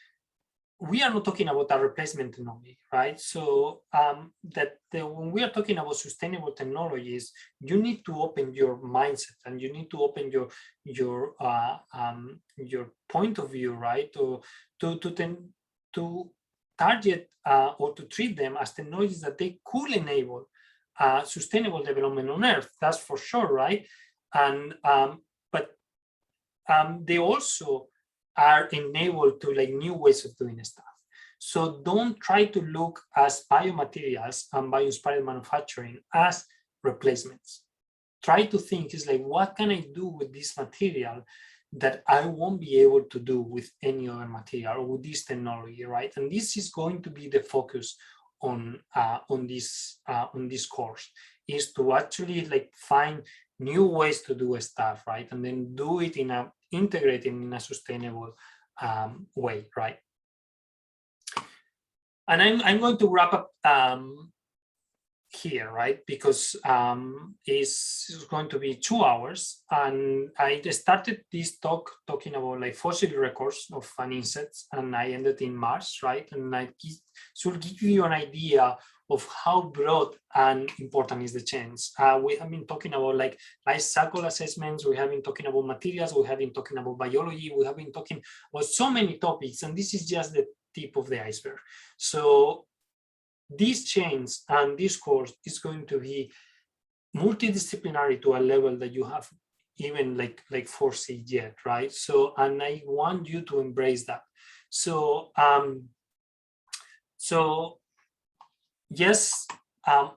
we are not talking about a replacement technology, right? So when we are talking about sustainable technologies, you need to open your mindset and you need to open your point of view, right? To target or to treat them as technologies that they could enable sustainable development on Earth. That's for sure, right? And but they also are enabled to like new ways of doing stuff. So don't try to look as biomaterials and bio-inspired manufacturing as replacements. Try to think is like, what can I do with this material that I won't be able to do with any other material or with this technology, right? And this is going to be the focus on this course, is to actually like find new ways to do stuff, right? And then do it integrated in a sustainable way, right? And I'm going to wrap up here, right? Because it's going to be 2 hours, and I started this talk talking about like fossil records of an insect, and I ended in Mars, right? And I should give you an idea of how broad and important is the change. We have been talking about like life cycle assessments, we have been talking about materials, we have been talking about biology, we have been talking about so many topics, and this is just the tip of the iceberg. So this change and this course is going to be multidisciplinary to a level that you have even like foreseen yet, right? So, and I want you to embrace that. So, yes,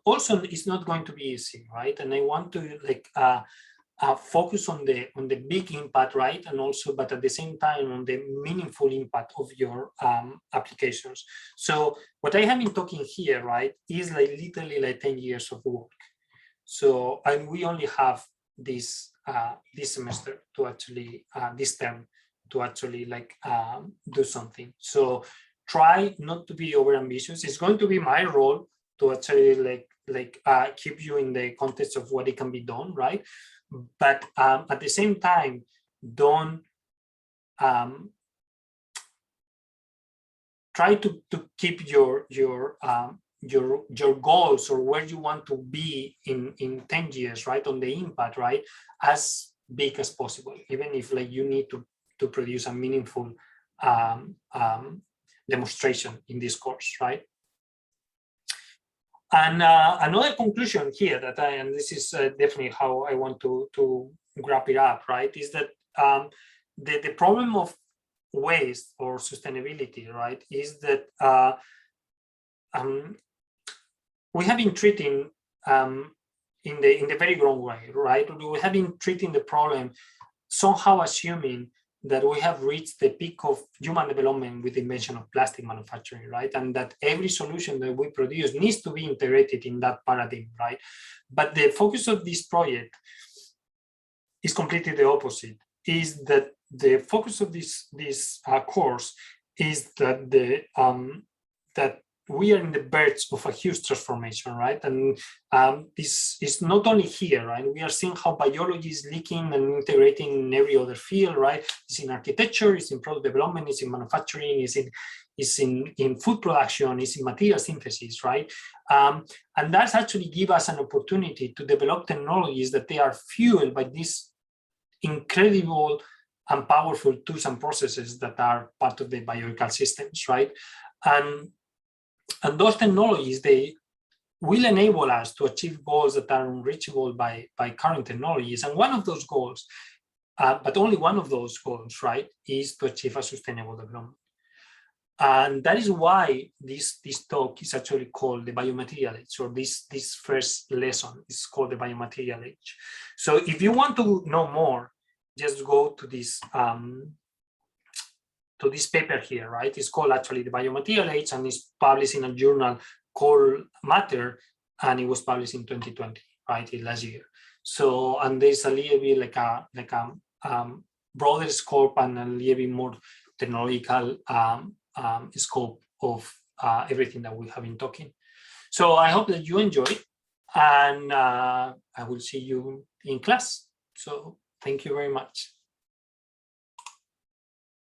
also it's not going to be easy, right? And I want to like focus on the big impact, right? And also, but at the same time, on the meaningful impact of your applications. So what I have been talking here, right, is like literally like 10 years of work. So, and we only have this semester to actually, this term to actually like do something. So try not to be over ambitious. It's going to be my role to actually keep you in the context of what it can be done, right? But at the same time, don't try to keep your goals or where you want to be in 10 years, right, on the impact, right, as big as possible, even if like you need to produce a meaningful demonstration in this course, right? And another conclusion here that and this is definitely how I want to wrap it up, right, is that the problem of waste or sustainability, right, is that we have been treating in the very wrong way, right? We have been treating the problem somehow assuming that we have reached the peak of human development with the invention of plastic manufacturing, right? And that every solution that we produce needs to be integrated in that paradigm, right? But the focus of this project is completely the opposite, is that the focus of this course is that that we are in the verge of a huge transformation, right? And this is not only here, right? We are seeing how biology is leaking and integrating in every other field, right? It's in architecture, it's in product development, it's in manufacturing, it's in food production, it's in material synthesis, right? And that's actually give us an opportunity to develop technologies that they are fueled by these incredible and powerful tools and processes that are part of the biochemical systems, right? And those technologies, they will enable us to achieve goals that are unreachable by current technologies. And one of those goals, but only one of those goals, right, is to achieve a sustainable development. And that is why this talk is actually called the Biomaterial Age, or this first lesson is called the Biomaterial Age. So if you want to know more, just go to this paper here, right? It's called actually the Biomaterial Age, and it's published in a journal called Matter, and it was published in 2020, right, last year. So, and there's a little bit like a broader scope and a little bit more technological scope of everything that we have been talking. So I hope that you enjoy, and I will see you in class. So thank you very much.